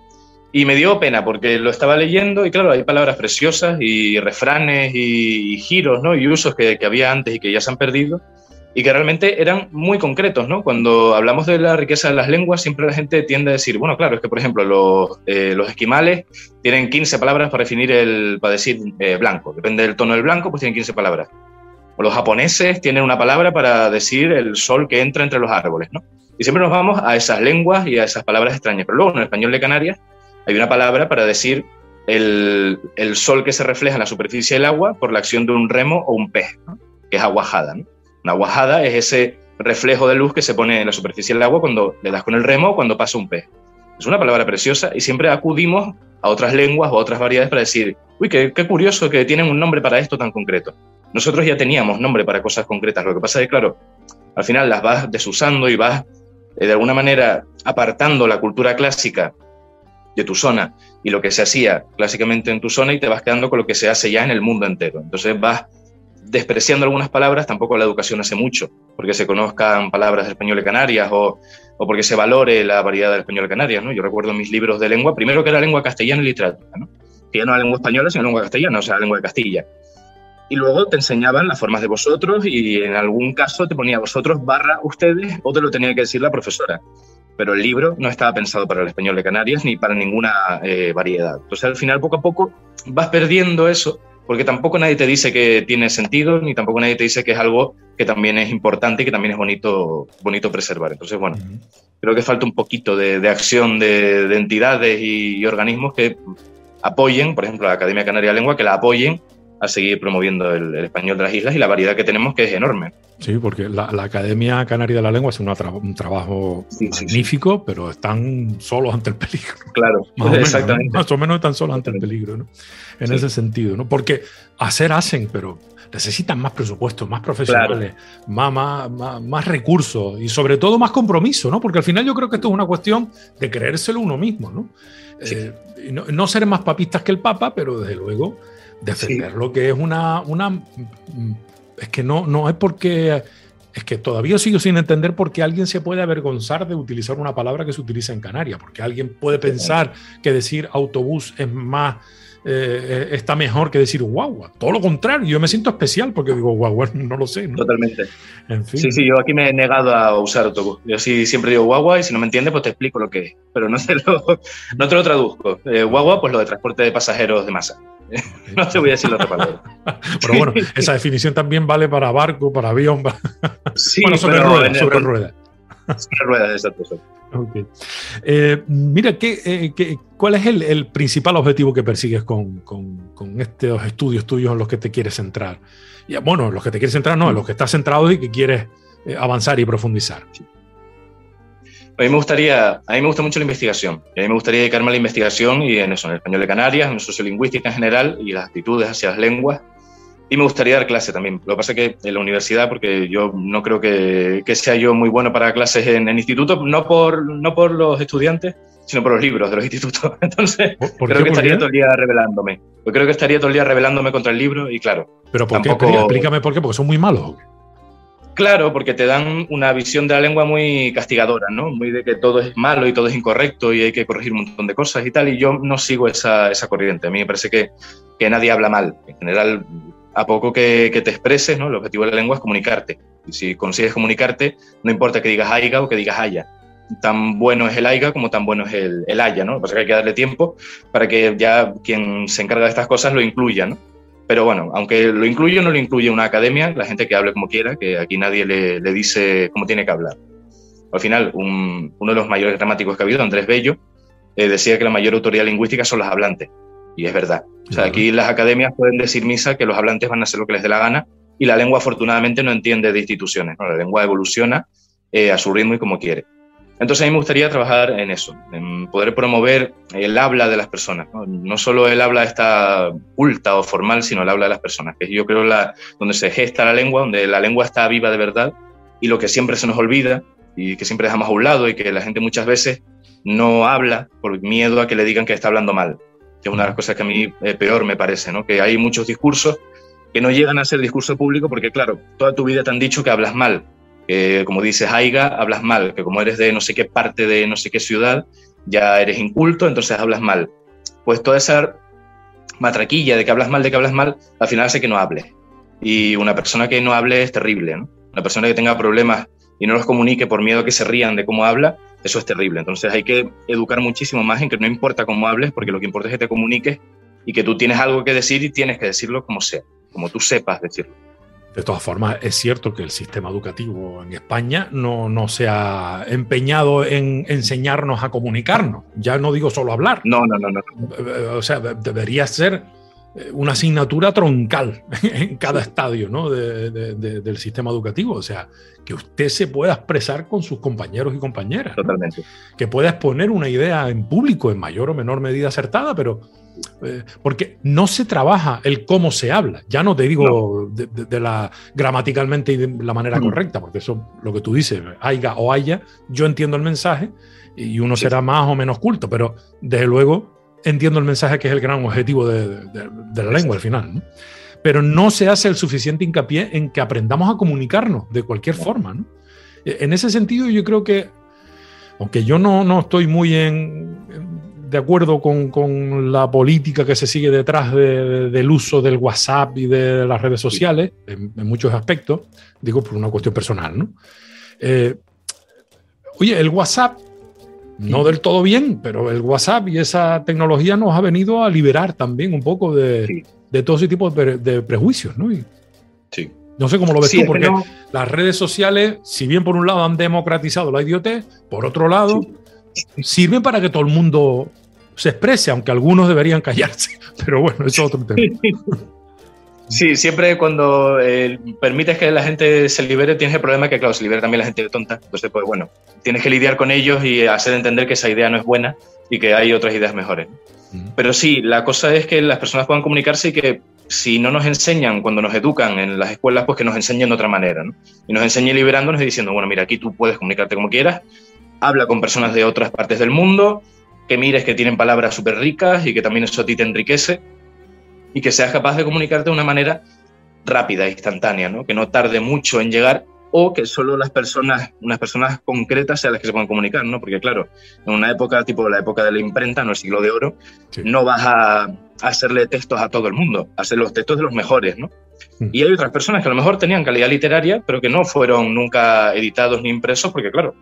Y me dio pena porque lo estaba leyendo y claro, hay palabras preciosas y refranes y giros, ¿no? Y usos que había antes y que ya se han perdido y que realmente eran muy concretos, ¿no? Cuando hablamos de la riqueza de las lenguas, siempre la gente tiende a decir, bueno, claro, es que, por ejemplo, los esquimales tienen 15 palabras para decir blanco. Depende del tono del blanco, pues tienen 15 palabras. O los japoneses tienen una palabra para decir el sol que entra entre los árboles, ¿no? Y siempre nos vamos a esas lenguas y a esas palabras extrañas. Pero luego, en el español de Canarias, hay una palabra para decir el sol que se refleja en la superficie del agua por la acción de un remo o un pez, ¿no? Que es aguajada, ¿no? Una aguajada es ese reflejo de luz que se pone en la superficie del agua cuando le das con el remo o cuando pasa un pez. Es una palabra preciosa y siempre acudimos a otras lenguas o a otras variedades para decir, uy, qué curioso que tienen un nombre para esto tan concreto. Nosotros ya teníamos nombre para cosas concretas. Lo que pasa es que, claro, al final las vas desusando y vas, de alguna manera, apartando la cultura clásica de tu zona y lo que se hacía clásicamente en tu zona y te vas quedando con lo que se hace ya en el mundo entero. Entonces vas despreciando algunas palabras. Tampoco la educación hace mucho porque se conozcan palabras del español de Canarias o porque se valore la variedad del español de Canarias, ¿no? Yo recuerdo mis libros de lengua, primero que era lengua castellana y literatura, ¿no? Que ya no era lengua española, sino lengua castellana, o sea, lengua de Castilla. Y luego te enseñaban las formas de vosotros y en algún caso te ponía vosotros / ustedes o te lo tenía que decir la profesora. Pero el libro no estaba pensado para el español de Canarias ni para ninguna variedad. Entonces, al final, poco a poco, vas perdiendo eso, porque tampoco nadie te dice que tiene sentido, ni tampoco nadie te dice que es algo que también es importante y que también es bonito preservar. Entonces, bueno, creo que falta un poquito de acción de entidades y organismos que apoyen, por ejemplo, la Academia Canaria de Lengua, que la apoyen a seguir promoviendo el español de las islas y la variedad que tenemos, que es enorme. Sí, porque la Academia Canaria de la Lengua hace un trabajo magnífico, pero están solos ante el peligro. Claro, exactamente. ¿No? Más o menos están solos ante el peligro, ¿no? En ese sentido, ¿no? Porque hacen, pero necesitan más presupuestos, más profesionales, más recursos y sobre todo más compromiso, ¿no? Porque al final yo creo que esto es una cuestión de creérselo uno mismo, ¿no? Sí. No ser más papistas que el Papa, pero desde luego defender lo que es es que no es porque... Es que todavía sigo sin entender por qué alguien se puede avergonzar de utilizar una palabra que se utiliza en Canarias, porque alguien puede pensar que decir autobús es más... está mejor que decir guagua. Todo lo contrario, yo me siento especial porque digo guagua, no lo sé, ¿no? Totalmente. En fin. Sí, yo aquí me he negado a usar autobús. Yo sí siempre digo guagua y si no me entiendes, pues te explico lo que es. Pero no te lo traduzco. Guagua, pues lo de transporte de pasajeros de masa. No te voy a decir la otra palabra. Pero bueno, esa definición también vale para barco, para avión, Sí, bueno, sobre ruedas. Sobre ruedas, exacto. Okay. Mira, ¿cuál es el principal objetivo que persigues con estos estudios tuyos en los que te quieres centrar? Bueno, los que te quieres centrar no, en los que estás centrado y que quieres avanzar y profundizar. A mí me gusta mucho la investigación. Y a mí me gustaría dedicarme a la investigación y en eso, en el español de Canarias, en sociolingüística en general y las actitudes hacia las lenguas. Y me gustaría dar clase también. Lo que pasa es que en la universidad, porque yo no creo que sea yo muy bueno para clases en institutos, no por los estudiantes, sino por los libros de los institutos. Entonces, creo que estaría todo el día rebelándome. Yo creo que estaría todo el día rebelándome contra el libro y claro. ¿Pero por qué? Explícame por qué, porque son muy malos, ¿o qué? Claro, porque te dan una visión de la lengua muy castigadora, ¿no? Muy de que todo es malo y todo es incorrecto y hay que corregir un montón de cosas y tal, y yo no sigo esa corriente. A mí me parece que nadie habla mal. En general, a poco que te expreses, ¿no? El objetivo de la lengua es comunicarte. Y si consigues comunicarte, no importa que digas aiga o que digas haya. Tan bueno es el aiga como tan bueno es el haya, ¿no? Lo que pasa es que hay que darle tiempo para que ya quien se encarga de estas cosas lo incluya, ¿no? Pero bueno, aunque lo incluye o no lo incluye una academia, la gente que hable como quiera, que aquí nadie le dice cómo tiene que hablar. Al final, uno de los mayores gramáticos que ha habido, Andrés Bello, decía que la mayor autoridad lingüística son los hablantes. Y es verdad. O sea, aquí las academias pueden decir misa que los hablantes van a hacer lo que les dé la gana y la lengua afortunadamente no entiende de instituciones, ¿no? La lengua evoluciona a su ritmo y como quiere. Entonces a mí me gustaría trabajar en eso, en poder promover el habla de las personas, ¿no? No solo el habla esta culta o formal, sino el habla de las personas, que yo creo donde se gesta la lengua, donde la lengua está viva de verdad y lo que siempre se nos olvida y que siempre dejamos a un lado y que la gente muchas veces no habla por miedo a que le digan que está hablando mal, que es una de las cosas que a mí peor me parece, ¿no? Que hay muchos discursos que no llegan a ser discurso público porque, claro, toda tu vida te han dicho que hablas mal. Como dices aiga, hablas mal, que como eres de no sé qué parte de no sé qué ciudad, ya eres inculto, entonces hablas mal. Pues toda esa matraquilla de que hablas mal, al final hace que no hables. Y una persona que no hable es terrible, ¿no? Una persona que tenga problemas y no los comunique por miedo a que se rían de cómo habla, eso es terrible. Entonces hay que educar muchísimo más en que no importa cómo hables, porque lo que importa es que te comuniques y que tú tienes algo que decir y tienes que decirlo como sea, como tú sepas decirlo. De todas formas, es cierto que el sistema educativo en España no se ha empeñado en enseñarnos a comunicarnos. Ya no digo solo hablar. No. O sea, debería ser una asignatura troncal en cada estadio, ¿no? del sistema educativo. O sea, que usted se pueda expresar con sus compañeros y compañeras. Totalmente. ¿No? Que pueda exponer una idea en público en mayor o menor medida acertada, pero... porque no se trabaja el cómo se habla. Ya no te digo de la gramaticalmente y de la manera correcta, porque eso, lo que tú dices, aiga o haya, yo entiendo el mensaje y uno será más o menos culto, pero desde luego entiendo el mensaje que es el gran objetivo de la lengua al final, ¿no? Pero no se hace el suficiente hincapié en que aprendamos a comunicarnos de cualquier forma, ¿no? En ese sentido yo creo que, aunque yo no estoy muy de acuerdo con la política que se sigue detrás del uso del WhatsApp y de las redes sociales, en muchos aspectos, digo por una cuestión personal, ¿no? Oye, el WhatsApp, no del todo bien, pero el WhatsApp y esa tecnología nos ha venido a liberar también un poco de todo ese tipo de prejuicios, ¿no? Sí. No sé cómo lo ves tú, porque las redes sociales, si bien por un lado han democratizado la idiotez, por otro lado... sirven para que todo el mundo se exprese, aunque algunos deberían callarse, pero bueno, eso es otro tema. Sí, siempre cuando permites que la gente se libere, tienes el problema que, claro, se libera también la gente tonta, entonces, pues bueno, tienes que lidiar con ellos y hacer entender que esa idea no es buena y que hay otras ideas mejores. Pero sí, la cosa es que las personas puedan comunicarse y que si no nos enseñan, cuando nos educan en las escuelas, pues que nos enseñen de otra manera, ¿no? Y nos enseñen liberándonos y diciendo, bueno, mira, aquí tú puedes comunicarte como quieras, habla con personas de otras partes del mundo, que mires que tienen palabras súper ricas y que también eso a ti te enriquece y que seas capaz de comunicarte de una manera rápida, instantánea, ¿no? Que no tarde mucho en llegar o que solo unas personas concretas sean las que se puedan comunicar, ¿no? Porque claro, en una época tipo la época de la imprenta, no el siglo de oro, no vas a hacerle textos a todo el mundo, a hacer los textos de los mejores, ¿no? Y hay otras personas que a lo mejor tenían calidad literaria, pero que no fueron nunca editados ni impresos, porque claro,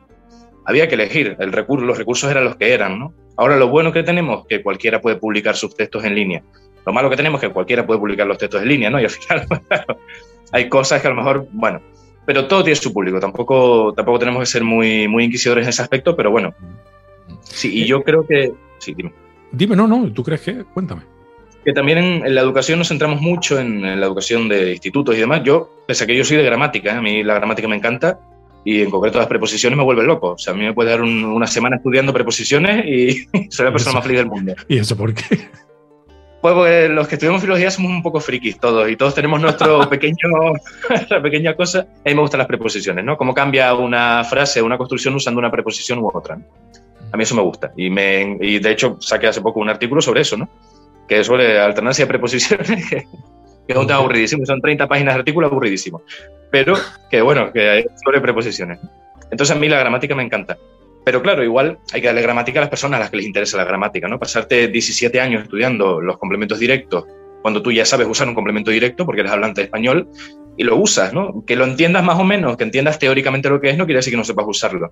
había que elegir, los recursos eran los que eran, ¿no? Ahora lo bueno que tenemos es que cualquiera puede publicar sus textos en línea. Lo malo que tenemos es que cualquiera puede publicar los textos en línea, ¿no? Y al final, claro, hay cosas que a lo mejor, bueno, pero todo tiene su público. Tampoco tenemos que ser muy, muy inquisidores en ese aspecto, pero bueno. Sí, y yo creo que... Sí, dime. Dime, no, ¿tú crees que? Cuéntame. Que también en la educación nos centramos mucho en la educación de institutos y demás. Yo, pese a que yo soy de gramática, a mí la gramática me encanta, y en concreto las preposiciones me vuelven loco. O sea, a mí me puede dar una semana estudiando preposiciones y soy la persona más feliz del mundo. ¿Y eso por qué? Pues los que estudiamos filología somos un poco frikis todos, y todos tenemos nuestra pequeña cosa. A mí me gustan las preposiciones, ¿no? Cómo cambia una frase, una construcción usando una preposición u otra, ¿no? A mí eso me gusta. Y de hecho saqué hace poco un artículo sobre eso, ¿no? Que es sobre alternancia de preposiciones, que es un tema aburridísimo. Son 30 páginas de artículo aburridísimo. Pero que bueno, que es sobre preposiciones. Entonces a mí la gramática me encanta. Pero claro, igual hay que darle gramática a las personas a las que les interesa la gramática, ¿no? Pasarte 17 años estudiando los complementos directos cuando tú ya sabes usar un complemento directo porque eres hablante de español y lo usas, ¿no? Que lo entiendas más o menos, que entiendas teóricamente lo que es, no quiere decir que no sepas usarlo.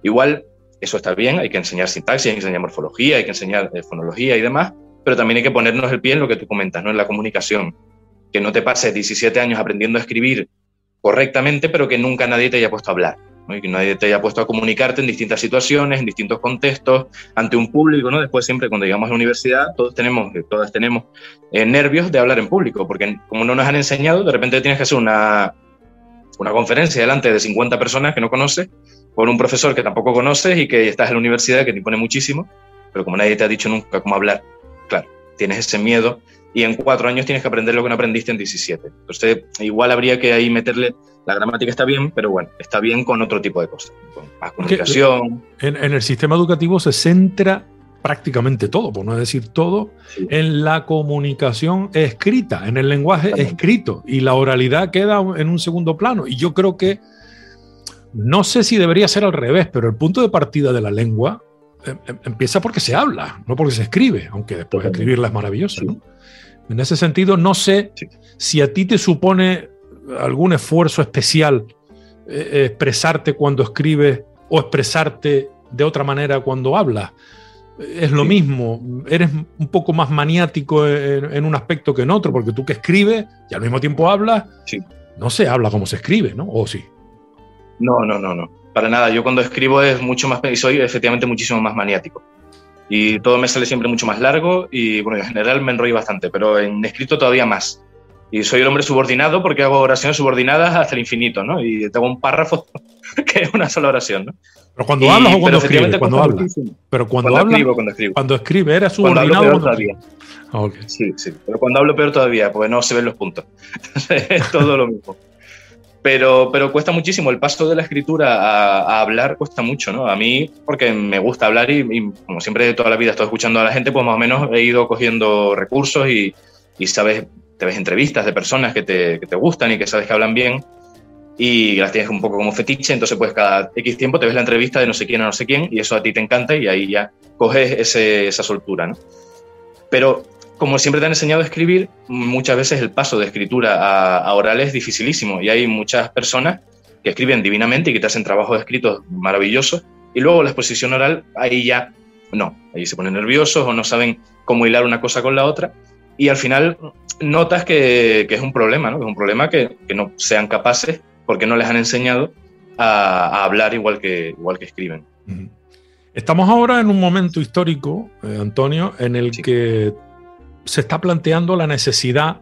Igual, eso está bien, hay que enseñar sintaxis, hay que enseñar morfología, hay que enseñar fonología y demás, pero también hay que ponernos el pie en lo que tú comentas, ¿no? En la comunicación. Que no te pases 17 años aprendiendo a escribir correctamente, pero que nunca nadie te haya puesto a hablar, ¿no? Y que nadie te haya puesto a comunicarte en distintas situaciones, en distintos contextos, ante un público, ¿no? Después siempre cuando llegamos a la universidad, todas tenemos nervios de hablar en público, porque como no nos han enseñado, de repente tienes que hacer una conferencia delante de 50 personas que no conoces, con un profesor que tampoco conoces y que estás en la universidad que te impone muchísimo, pero como nadie te ha dicho nunca cómo hablar, claro, tienes ese miedo y en 4 años tienes que aprender lo que no aprendiste en 17. Entonces, igual habría que ahí meterle... La gramática está bien, pero bueno, está bien con otro tipo de cosas, con más comunicación. En el sistema educativo se centra prácticamente todo, por no decir todo, sí, en la comunicación escrita, en el lenguaje escrito, y la oralidad queda en un segundo plano. Y yo creo que, no sé si debería ser al revés, pero el punto de partida de la lengua empieza porque se habla, no porque se escribe, aunque después escribirla es maravillosa, ¿no? En ese sentido, no sé si a ti te supone algún esfuerzo especial expresarte cuando escribes o expresarte de otra manera cuando hablas. Es lo mismo, eres un poco más maniático en un aspecto que en otro, porque tú que escribes y al mismo tiempo hablas, no se habla como se escribe, ¿no? ¿O sí? No, para nada. Yo cuando escribo es mucho más, y soy efectivamente muchísimo más maniático. Y todo me sale siempre mucho más largo y, bueno, en general me enrollo bastante, pero en escrito todavía más. Y soy el hombre subordinado porque hago oraciones subordinadas hasta el infinito, ¿no? Y tengo un párrafo que es una sola oración, ¿no? ¿Pero cuando hablas o cuando escribes? Cuando hablas. Pero cuando escribo. Cuando escribes, ¿eres subordinado o todavía? Okay. Sí. Pero cuando hablo peor todavía, porque no se ven los puntos. Entonces es todo lo mismo. Pero cuesta muchísimo. El paso de la escritura a hablar cuesta mucho, ¿no? A mí, porque me gusta hablar y como siempre toda la vida estoy escuchando a la gente, pues más o menos he ido cogiendo recursos y sabes, te ves entrevistas de personas que te gustan y que sabes que hablan bien y las tienes un poco como fetiche, entonces pues cada X tiempo te ves la entrevista de no sé quién a no sé quién y eso a ti te encanta y ahí ya coges esa soltura, ¿no? Pero como siempre te han enseñado a escribir, muchas veces el paso de escritura a oral es dificilísimo y hay muchas personas que escriben divinamente y que te hacen trabajos escritos maravillosos y luego la exposición oral, ahí ya no, ahí se ponen nerviosos o no saben cómo hilar una cosa con la otra y al final notas que es un problema, ¿no? Que es un problema que no sean capaces porque no les han enseñado a hablar igual que escriben. Estamos ahora en un momento histórico, Antonio, en el que se está planteando la necesidad,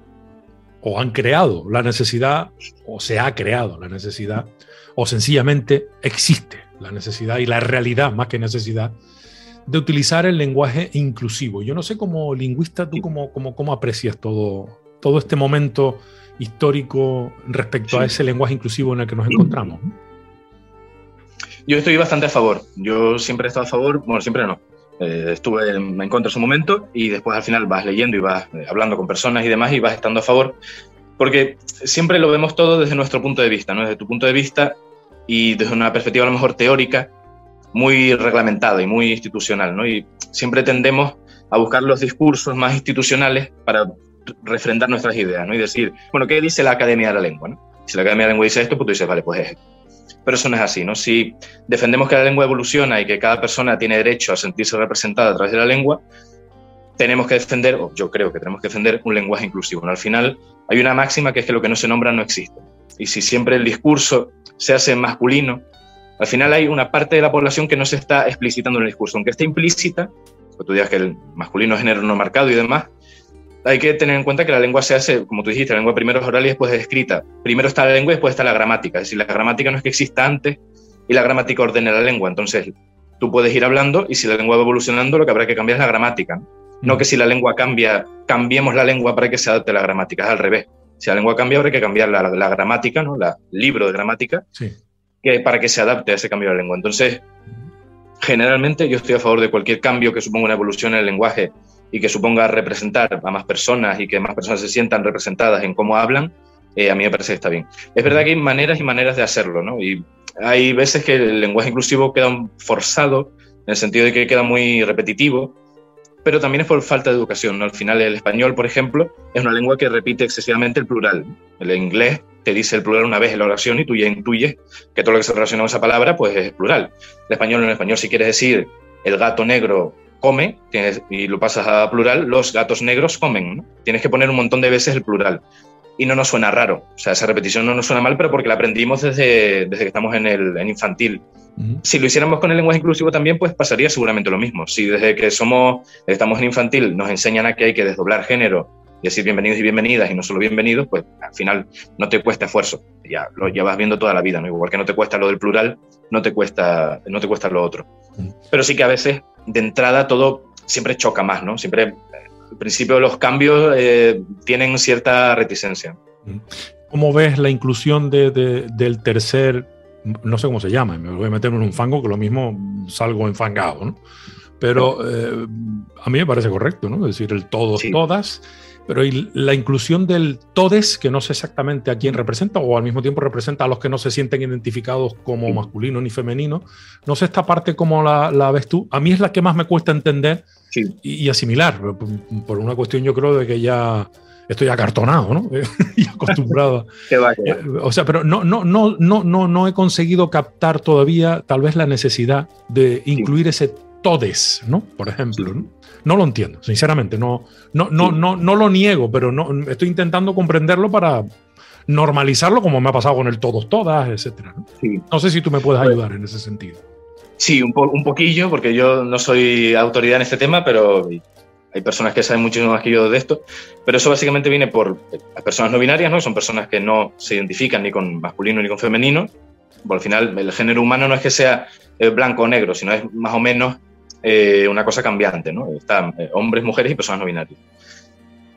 o han creado la necesidad, o se ha creado la necesidad, o sencillamente existe la necesidad y la realidad, más que necesidad, de utilizar el lenguaje inclusivo. Yo no sé, como lingüista, tú cómo aprecias todo este momento histórico respecto a ese lenguaje inclusivo en el que nos encontramos. Yo estoy bastante a favor. Yo siempre he estado a favor, bueno, siempre no. Estuve en contra en su momento y después al final vas leyendo y vas hablando con personas y demás y vas estando a favor, porque siempre lo vemos todo desde nuestro punto de vista, ¿no? Desde tu punto de vista y desde una perspectiva a lo mejor teórica, muy reglamentada y muy institucional, ¿no? Y siempre tendemos a buscar los discursos más institucionales para refrendar nuestras ideas, ¿no? Y decir, bueno, ¿qué dice la Academia de la Lengua, ¿no? Si la Academia de la Lengua dice esto, pues tú dices, vale, pues es esto. Pero eso no es así, ¿no? Si defendemos que la lengua evoluciona y que cada persona tiene derecho a sentirse representada a través de la lengua, tenemos que defender, o yo creo que tenemos que defender un lenguaje inclusivo, ¿no? Al final hay una máxima que es que lo que no se nombra no existe. y si siempre el discurso se hace en masculino, al final hay una parte de la población que no se está explicitando en el discurso, aunque esté implícita, pues tú digas que el masculino es género no marcado y demás. Hay que tener en cuenta que la lengua se hace, como tú dijiste, la lengua primero es oral y después es escrita. Primero está la lengua y después está la gramática. Es decir, la gramática no es que exista antes y la gramática ordene la lengua. Entonces, tú puedes ir hablando y si la lengua va evolucionando, lo que habrá que cambiar es la gramática. No que si la lengua cambia, cambiemos la lengua para que se adapte a la gramática. Es al revés. Si la lengua cambia, habrá que cambiar la gramática, ¿no? El libro de gramática, sí, para que se adapte a ese cambio de la lengua. Entonces, generalmente yo estoy a favor de cualquier cambio que suponga una evolución en el lenguaje y que suponga representar a más personas y que más personas se sientan representadas en cómo hablan, a mí me parece que está bien. Es verdad que hay maneras y maneras de hacerlo, ¿no? Y hay veces que el lenguaje inclusivo queda forzado, en el sentido de que queda muy repetitivo, pero también es por falta de educación, ¿no? Al final el español, por ejemplo, es una lengua que repite excesivamente el plural. El inglés te dice el plural una vez en la oración y tú ya intuyes que todo lo que se relaciona con esa palabra pues es plural. El español, en el español, si quieres decir el gato negro come, y lo pasas a plural, los gatos negros comen, ¿no? Tienes que poner un montón de veces el plural. Y no nos suena raro. O sea, esa repetición no nos suena mal, pero porque la aprendimos desde que estamos en infantil. Si lo hiciéramos con el lenguaje inclusivo también, pues pasaría seguramente lo mismo. Si desde que estamos en infantil nos enseñan a que hay que desdoblar género y decir bienvenidos y bienvenidas y no solo bienvenidos, pues al final no te cuesta esfuerzo. Ya lo llevas viendo toda la vida, ¿no? Igual que no te cuesta lo del plural, no te cuesta lo otro. Pero sí que a veces, de entrada, todo siempre choca más, ¿no? Siempre, al principio, los cambios tienen cierta reticencia. ¿Cómo ves la inclusión del tercer, no sé cómo se llama, me voy a meter en un fango que lo mismo salgo enfangado, ¿no? Pero a mí me parece correcto, ¿no? Es decir, el todos, sí, todas, pero la inclusión del todes, que no sé exactamente a quién representa, o al mismo tiempo representa a los que no se sienten identificados como masculino ni femenino. No sé esta parte cómo la ves tú. A mí es la que más me cuesta entender, sí, y asimilar, por una cuestión yo creo de que ya estoy acartonado, ¿no? Y acostumbrado. O sea, pero no he conseguido captar todavía tal vez la necesidad de incluir ese todes, ¿no? Por ejemplo, ¿no? No lo entiendo, sinceramente, no lo niego, pero estoy intentando comprenderlo para normalizarlo como me ha pasado con el todos, todas, etcétera, ¿no? Sí. No sé si tú me puedes ayudar en ese sentido. Sí, un poquillo, porque yo no soy autoridad en este tema, pero hay personas que saben muchísimo más que yo de esto, pero eso básicamente viene por las personas no binarias, ¿no? Son personas que no se identifican ni con masculino ni con femenino. Bueno, al final, el género humano no es que sea blanco o negro, sino es más o menos una cosa cambiante, ¿no? Están hombres, mujeres y personas no binarias.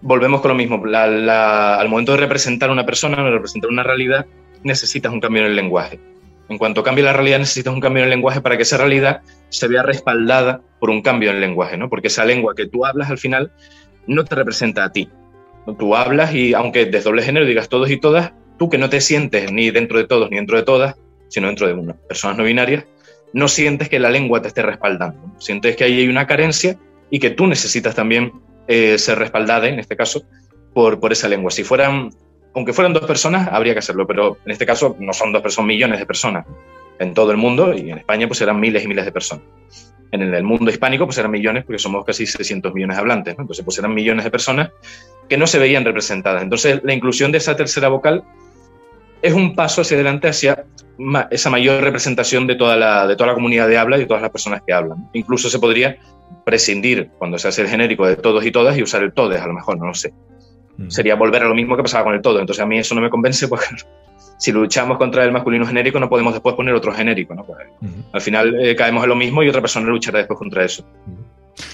Volvemos con lo mismo. Al momento de representar una persona, de representar una realidad, necesitas un cambio en el lenguaje. En cuanto cambie la realidad, necesitas un cambio en el lenguaje para que esa realidad se vea respaldada por un cambio en el lenguaje, ¿no? Porque esa lengua que tú hablas al final no te representa a ti. Tú hablas y aunque desdobles género digas todos y todas, tú que no te sientes ni dentro de todos ni dentro de todas, sino dentro de unas personas no binarias, no sientes que la lengua te esté respaldando. Sientes que ahí hay una carencia y que tú necesitas también ser respaldada, en este caso, por esa lengua. Aunque fueran dos personas, habría que hacerlo, pero en este caso no son dos personas, son millones de personas en todo el mundo, y en España pues serán miles y miles de personas. En el mundo hispánico pues serán millones, porque somos casi 600 millones de hablantes, ¿no? Entonces pues serán millones de personas que no se veían representadas. Entonces la inclusión de esa tercera vocal es un paso hacia adelante hacia esa mayor representación de toda la comunidad de habla y de todas las personas que hablan. Incluso se podría prescindir, cuando se hace el genérico, de todos y todas y usar el todes, a lo mejor, no lo sé. Sería volver a lo mismo que pasaba con el todo. Entonces a mí eso no me convence, porque si luchamos contra el masculino genérico no podemos después poner otro genérico, ¿no? Pues, al final caemos en lo mismo y otra persona luchará después contra eso.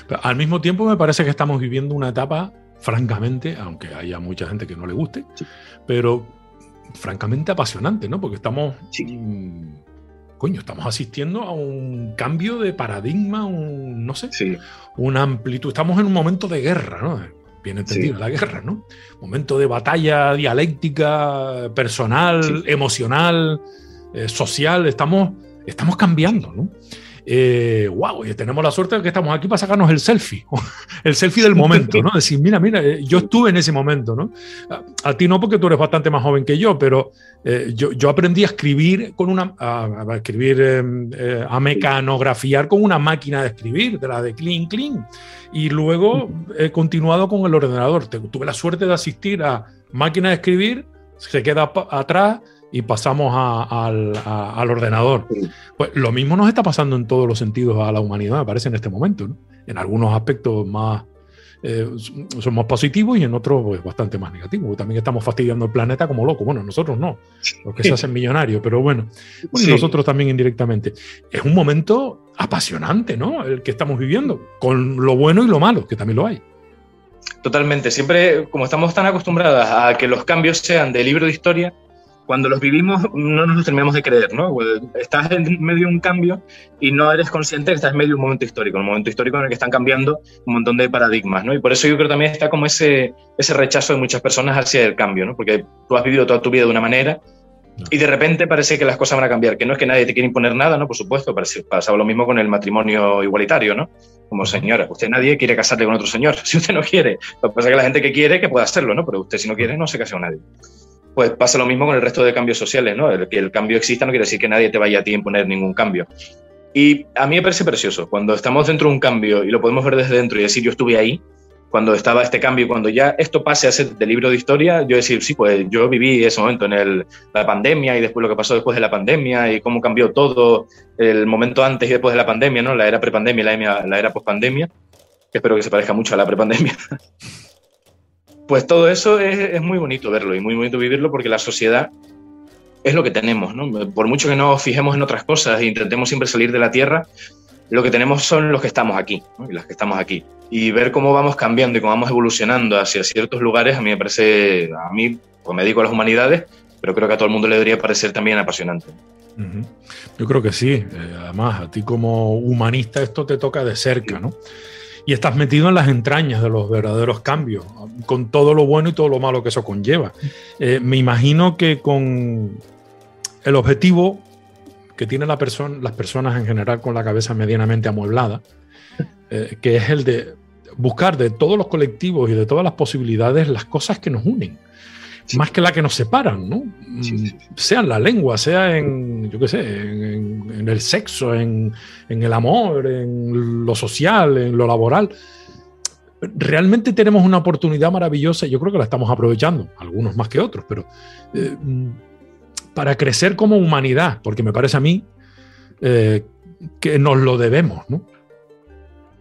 Pero al mismo tiempo me parece que estamos viviendo una etapa, francamente, aunque haya mucha gente que no le guste, sí, pero francamente apasionante, ¿no? Porque estamos, sí, estamos asistiendo a un cambio de paradigma, no sé, sí, una amplitud. Estamos en un momento de guerra, ¿no? Bien entendido, sí, la guerra, ¿no? Momento de batalla dialéctica, personal, sí, emocional, social. Estamos cambiando, ¿no? Wow, y tenemos la suerte de que estamos aquí para sacarnos el selfie del momento, ¿no? Decir, mira, yo estuve en ese momento, ¿no? A ti no, porque tú eres bastante más joven que yo, pero yo aprendí a escribir a mecanografiar con una máquina de escribir, de la de Clean Clean, y luego he continuado con el ordenador. Tuve la suerte de asistir a máquina de escribir, se queda atrás, y pasamos al ordenador. Pues lo mismo nos está pasando en todos los sentidos a la humanidad, me parece, en este momento, ¿no? En algunos aspectos más son más positivos y en otros pues, bastante más negativos. También estamos fastidiando el planeta como locos. Bueno, nosotros no, los que se hacen millonarios, pero bueno, y nosotros también indirectamente. Es un momento apasionante, ¿no? El que estamos viviendo, con lo bueno y lo malo, que también lo hay. Totalmente. Siempre, como estamos tan acostumbrados a que los cambios sean de libro de historia, cuando los vivimos no nos los terminamos de creer, ¿no? Estás en medio de un cambio y no eres consciente que estás en medio de un momento histórico en el que están cambiando un montón de paradigmas, ¿no? Y por eso yo creo que también está como ese rechazo de muchas personas hacia el cambio, ¿no? Porque tú has vivido toda tu vida de una manera y de repente parece que las cosas van a cambiar, que no es que nadie te quiera imponer nada, ¿no? Por supuesto, pasaba lo mismo con el matrimonio igualitario, ¿no? Como señora, usted nadie quiere casarle con otro señor, si usted no quiere. Lo que pasa es que la gente que quiere que pueda hacerlo, ¿no? Pero usted si no quiere no se case con nadie. Pues pasa lo mismo con el resto de cambios sociales, ¿no? Que el cambio exista no quiere decir que nadie te vaya a ti a imponer ningún cambio. Y a mí me parece precioso, cuando estamos dentro de un cambio y lo podemos ver desde dentro y decir, yo estuve ahí, cuando estaba este cambio y cuando ya esto pase a ser de libro de historia, yo decir, sí, pues yo viví ese momento en la pandemia y después lo que pasó después de la pandemia y cómo cambió todo el momento antes y después de la pandemia, ¿no? La era prepandemia y la era pospandemia, que espero que se parezca mucho a la prepandemia. Pues todo eso es muy bonito verlo y muy bonito vivirlo porque la sociedad es lo que tenemos, ¿no? Por mucho que nos fijemos en otras cosas e intentemos siempre salir de la tierra, lo que tenemos son los que estamos aquí, ¿no? Y las que estamos aquí. Y ver cómo vamos cambiando y cómo vamos evolucionando hacia ciertos lugares, a mí me parece, pues me dedico a las humanidades, pero creo que a todo el mundo le debería parecer también apasionante. Uh-huh. Yo creo que sí. Además, a ti como humanista esto te toca de cerca, ¿no? Y estás metido en las entrañas de los verdaderos cambios, con todo lo bueno y todo lo malo que eso conlleva. Me imagino que con el objetivo que tienen las personas en general con la cabeza medianamente amueblada, que es el de buscar de todos los colectivos y de todas las posibilidades las cosas que nos unen, más que las que nos separan, ¿no? Sea en la lengua, sea en, yo qué sé, en el sexo, en el amor, en lo social, en lo laboral. Realmente tenemos una oportunidad maravillosa, yo creo que la estamos aprovechando, algunos más que otros, pero para crecer como humanidad, porque me parece a mí que nos lo debemos, ¿no?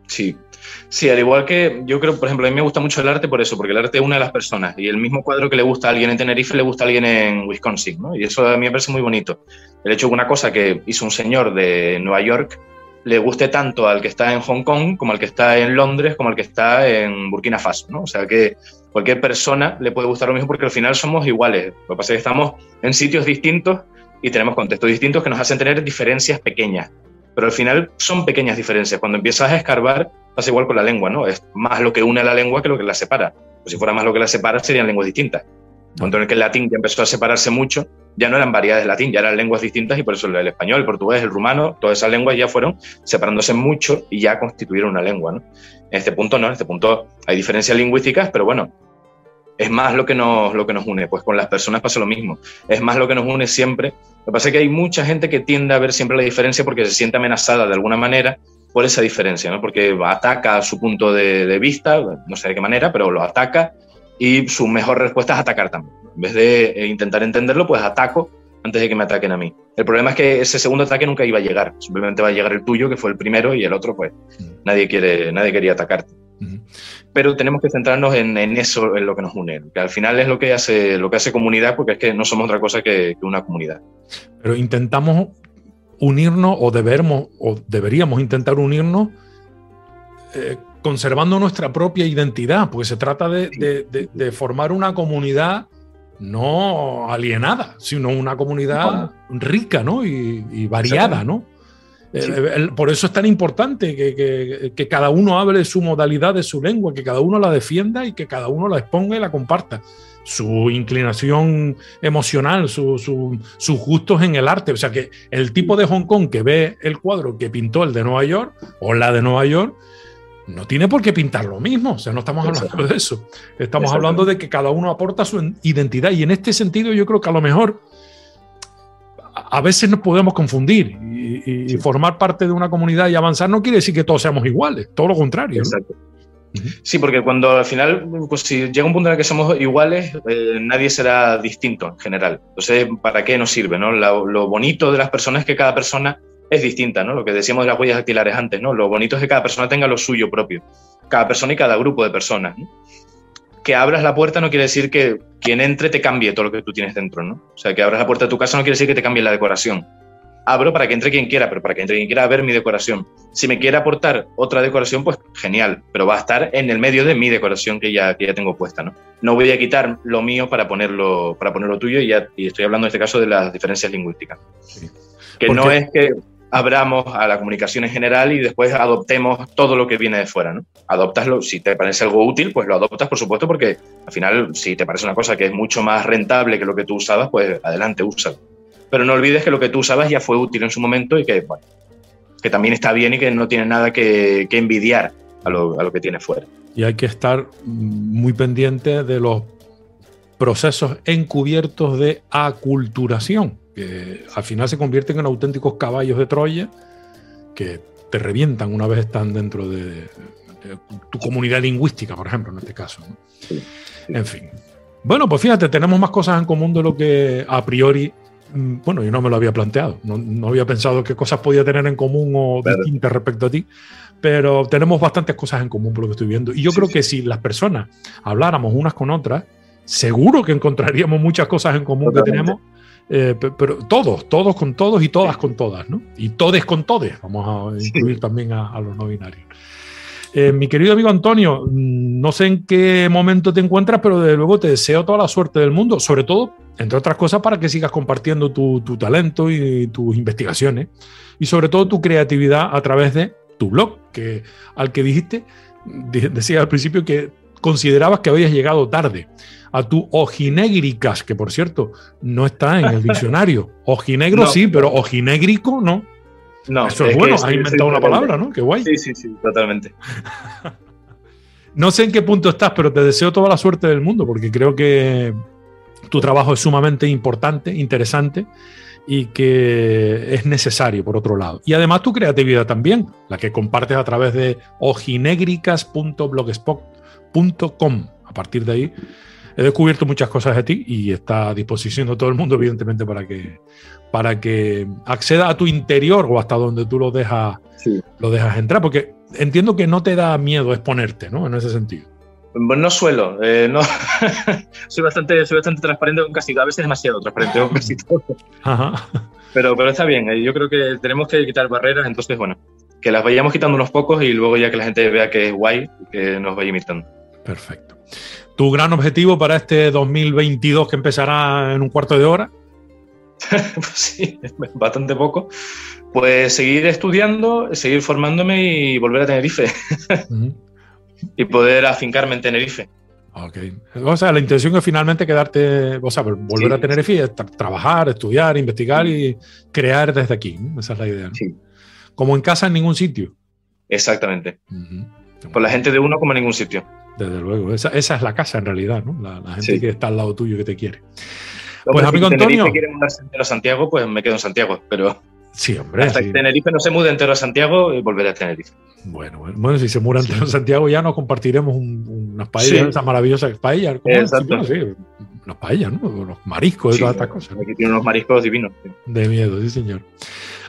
Sí, al igual que yo creo, por ejemplo, a mí me gusta mucho el arte por eso, porque el arte une a las personas y el mismo cuadro que le gusta a alguien en Tenerife le gusta a alguien en Wisconsin, ¿no? Y eso a mí me parece muy bonito. El hecho de que una cosa que hizo un señor de Nueva York le guste tanto al que está en Hong Kong como al que está en Londres como al que está en Burkina Faso, ¿no? O sea que cualquier persona le puede gustar lo mismo porque al final somos iguales. Lo que pasa es que estamos en sitios distintos y tenemos contextos distintos que nos hacen tener diferencias pequeñas. Pero al final son pequeñas diferencias. Cuando empiezas a escarbar, pasa igual con la lengua, ¿no? Es más lo que une a la lengua que lo que la separa. Pues si fuera más lo que la separa, serían lenguas distintas. Cuando en el que el latín ya empezó a separarse mucho, ya no eran variedades de latín, ya eran lenguas distintas y por eso el español, el portugués, el rumano, todas esas lenguas ya fueron separándose mucho y ya constituyeron una lengua, ¿no? En este punto no, en este punto hay diferencias lingüísticas, pero bueno, es más lo que nos une. Pues con las personas pasa lo mismo. Es más lo que nos une siempre. Lo que pasa es que hay mucha gente que tiende a ver siempre la diferencia porque se siente amenazada de alguna manera por esa diferencia, ¿no? Porque ataca su punto de vista, no sé de qué manera, pero lo ataca y su mejor respuesta es atacar también. En vez de intentar entenderlo, pues ataco antes de que me ataquen a mí. El problema es que ese segundo ataque nunca iba a llegar. Simplemente va a llegar el tuyo, que fue el primero, y el otro, pues nadie quería atacarte. Pero tenemos que centrarnos en eso, en lo que nos une, que al final es lo que hace comunidad, porque es que no somos otra cosa que una comunidad. Pero intentamos unirnos o deberíamos intentar unirnos conservando nuestra propia identidad, porque se trata de formar una comunidad no alienada, sino una comunidad rica, ¿no? y variada, ¿no? Sí. Por eso es tan importante que cada uno hable su modalidad de su lengua, que cada uno la defienda y que cada uno la exponga y la comparta. Su inclinación emocional, sus gustos en el arte. O sea, que el tipo de Hong Kong que ve el cuadro que pintó el de Nueva York o la de Nueva York no tiene por qué pintar lo mismo. O sea, no estamos hablando de eso. Estamos hablando de que cada uno aporta su identidad. Y en este sentido yo creo que a lo mejor a veces nos podemos confundir y formar parte de una comunidad y avanzar no quiere decir que todos seamos iguales, todo lo contrario. Exacto. Sí, porque cuando al final, pues si llega un punto en el que somos iguales, nadie será distinto en general. Entonces, ¿para qué nos sirve, no? Lo bonito de las personas es que cada persona es distinta, ¿no? Lo que decíamos de las huellas dactilares antes, ¿no? Lo bonito es que cada persona tenga lo suyo propio. Cada persona y cada grupo de personas, ¿no? Que abras la puerta no quiere decir que quien entre te cambie todo lo que tú tienes dentro, ¿no? O sea, que abras la puerta de tu casa no quiere decir que te cambie la decoración. Abro para que entre quien quiera, pero para que entre quien quiera ver mi decoración. Si me quiere aportar otra decoración, pues genial, pero va a estar en el medio de mi decoración que ya tengo puesta, ¿no? No voy a quitar lo mío para ponerlo tuyo y estoy hablando en este caso de las diferencias lingüísticas. Sí. Que no es que abramos a la comunicación en general y después adoptemos todo lo que viene de fuera, ¿no? Adóptaslo, si te parece algo útil, pues lo adoptas, por supuesto, porque al final, si te parece una cosa que es mucho más rentable que lo que tú usabas, pues adelante, úsalo. Pero no olvides que lo que tú usabas ya fue útil en su momento y que, bueno, que también está bien y que no tiene nada que envidiar a lo que tiene fuera. Y hay que estar muy pendiente de los procesos encubiertos de aculturación, que al final se convierten en auténticos caballos de Troya que te revientan una vez están dentro de tu comunidad lingüística, por ejemplo, en este caso, ¿no? Sí. En fin. Bueno, pues fíjate, tenemos más cosas en común de lo que a priori, bueno, yo no me lo había planteado, no había pensado qué cosas podía tener en común o distintas respecto a ti, pero tenemos bastantes cosas en común por lo que estoy viendo. Y yo creo que si las personas habláramos unas con otras, seguro que encontraríamos muchas cosas en común. Totalmente. Que tenemos. Pero todos con todos y todas con todas, ¿no? Y todes con todes, vamos a incluir también a los no binarios. Mi querido amigo Antonio, no sé en qué momento te encuentras, pero desde luego te deseo toda la suerte del mundo, sobre todo, entre otras cosas, para que sigas compartiendo tu talento y tus investigaciones y sobre todo tu creatividad a través de tu blog, al que decías al principio que considerabas que habías llegado tarde a tu ojinégricas, que por cierto no está en el diccionario. Ojinegro no, sí, pero ojinégrico no. No, eso es bueno, has inventado una palabra, ¿no? Qué guay. Sí, totalmente. No sé en qué punto estás, pero te deseo toda la suerte del mundo, porque creo que tu trabajo es sumamente importante, interesante y que es necesario, por otro lado. Y además tu creatividad también, la que compartes a través de ojinegricas.blogspot.com. A partir de ahí he descubierto muchas cosas de ti y está a disposición de todo el mundo, evidentemente, para que acceda a tu interior o hasta donde tú lo dejas entrar, porque entiendo que no te da miedo exponerte, ¿no? En ese sentido. No suelo, no. soy bastante transparente con casi todo, a veces demasiado transparente con casi todo. Ajá. Pero está bien, yo creo que tenemos que quitar barreras, entonces, bueno, que las vayamos quitando unos pocos y luego ya que la gente vea que es guay, que nos vaya imitando. Perfecto. ¿Tu gran objetivo para este 2022 que empezará en un cuarto de hora? Pues sí, bastante poco. Pues seguir estudiando, seguir formándome y volver a Tenerife. Y poder afincarme en Tenerife. Ok. O sea, la intención es finalmente quedarte, o sea, volver a Tenerife, trabajar, estudiar, investigar y crear desde aquí, ¿no? Esa es la idea, ¿no? Sí. Como en casa en ningún sitio. Exactamente. Con la gente de uno como en ningún sitio. Desde luego, esa es la casa en realidad, ¿no? La gente que está al lado tuyo, que te quiere. Pues amigo Antonio, si quiere mudarse entero a Santiago, pues me quedo en Santiago, pero sí, hombre, hasta que Tenerife no se mude entero a Santiago, volveré a Tenerife. Bueno, si se muda entero a Santiago ya nos compartiremos unas paellas, esas maravillosas paellas. Exacto. Sí, unas paellas, ¿no? Unos mariscos y todas estas cosas. Aquí tiene unos mariscos divinos. Sí. De miedo, sí señor.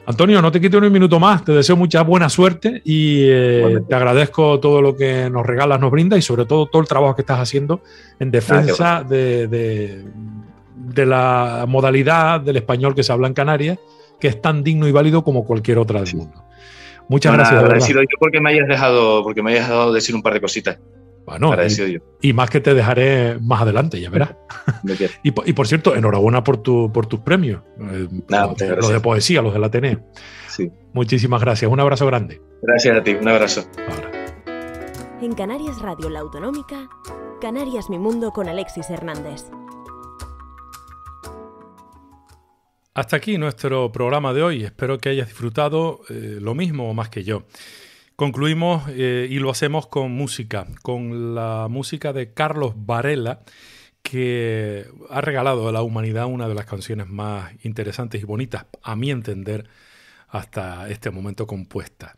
Antonio, no te quito ni un minuto más, te deseo mucha buena suerte y te agradezco todo lo que nos regalas, nos brinda y sobre todo el trabajo que estás haciendo en defensa de la modalidad del español que se habla en Canarias, que es tan digno y válido como cualquier otra del mundo. Muchas gracias. Agradecido yo porque me hayas dejado decir un par de cositas. Bueno, agradecido yo. Y más que te dejaré más adelante, ya verás. y por cierto, enhorabuena por tus premios. Los de poesía, los del Ateneo. Sí. Muchísimas gracias. Un abrazo grande. Gracias a ti. Un abrazo. Ahora. En Canarias Radio La Autonómica, Canarias Mi Mundo con Alexis Hernández. Hasta aquí nuestro programa de hoy. Espero que hayas disfrutado lo mismo o más que yo. Concluimos y lo hacemos con música, con la música de Carlos Varela, que ha regalado a la humanidad una de las canciones más interesantes y bonitas, a mi entender, hasta este momento compuesta.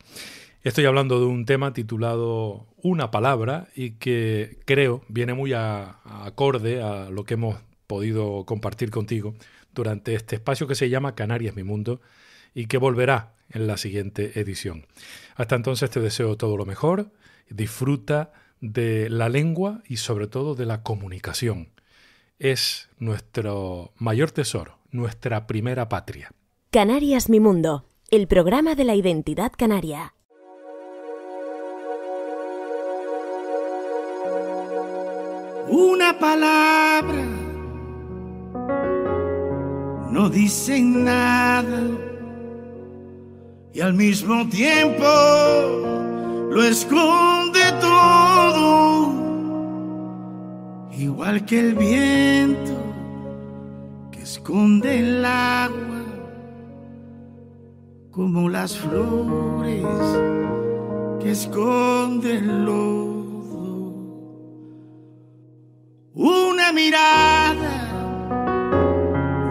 Estoy hablando de un tema titulado Una palabra y que creo viene muy acorde a lo que hemos podido compartir contigo durante este espacio que se llama Canarias Mi Mundo y que volverá en la siguiente edición. Hasta entonces te deseo todo lo mejor, disfruta de la lengua y sobre todo de la comunicación. Es nuestro mayor tesoro, nuestra primera patria. Canarias Mi Mundo, el programa de la identidad canaria. Una palabra no dice nada y al mismo tiempo lo esconde todo, igual que el viento que esconde el agua, como las flores que esconden el lodo. Una mirada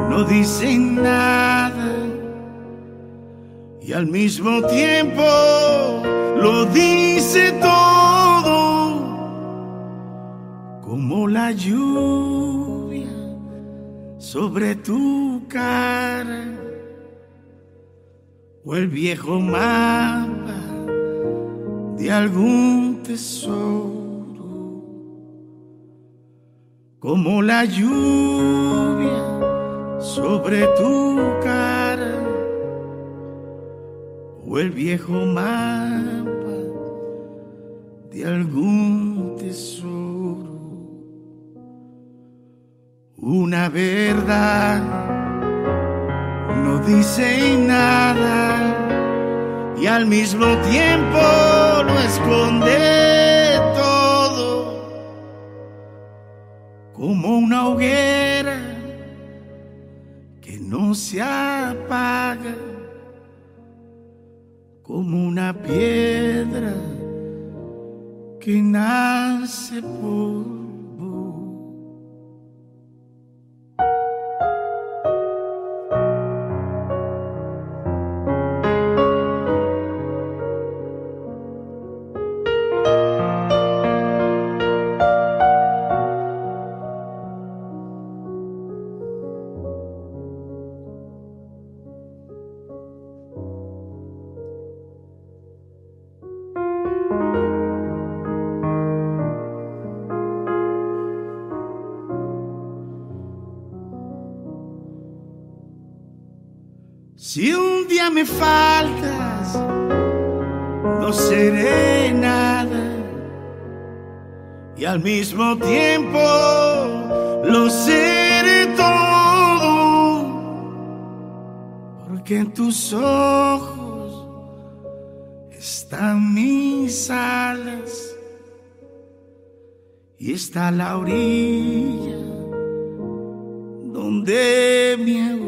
no dice nada y al mismo tiempo lo dice todo, como la lluvia sobre tu cara o el viejo mapa de algún tesoro. Como la lluvia sobre tu cara o el viejo mapa de algún tesoro. Una verdad no dice nada y al mismo tiempo lo esconde todo, como una hoguera que no se apaga, como una piedra que nace polvo. Si un día me faltas, no seré nada y al mismo tiempo lo seré todo, porque en tus ojos están mis alas y está la orilla donde me ahogo.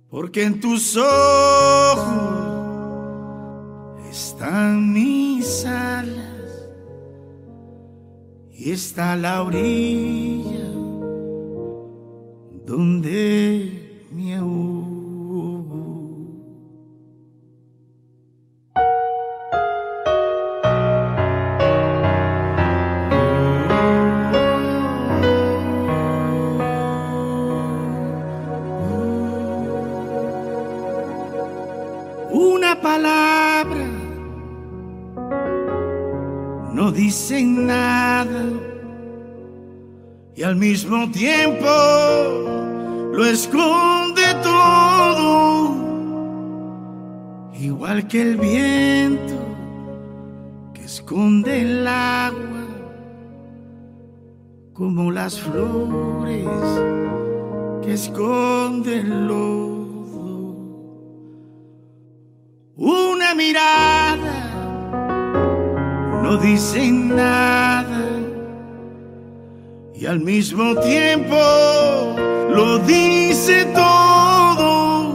Porque en tus ojos están mis alas y está la orilla donde me ahogo. Una palabra no dice nada y al mismo tiempo lo esconde todo, igual que el viento que esconde el agua, como las flores que esconden el lodo. Una mirada no dice nada y al mismo tiempo lo dice todo,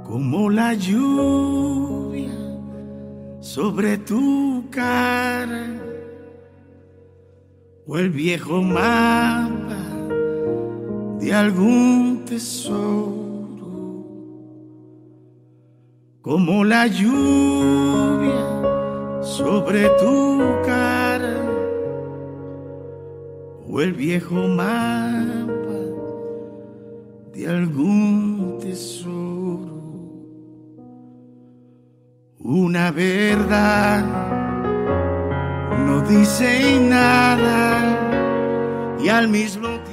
como la lluvia sobre tu cara o el viejo mapa de algún tesoro. como la lluvia sobre tu cara, o el viejo mapa de algún tesoro. Una verdad no dice nada y al mismo tiempo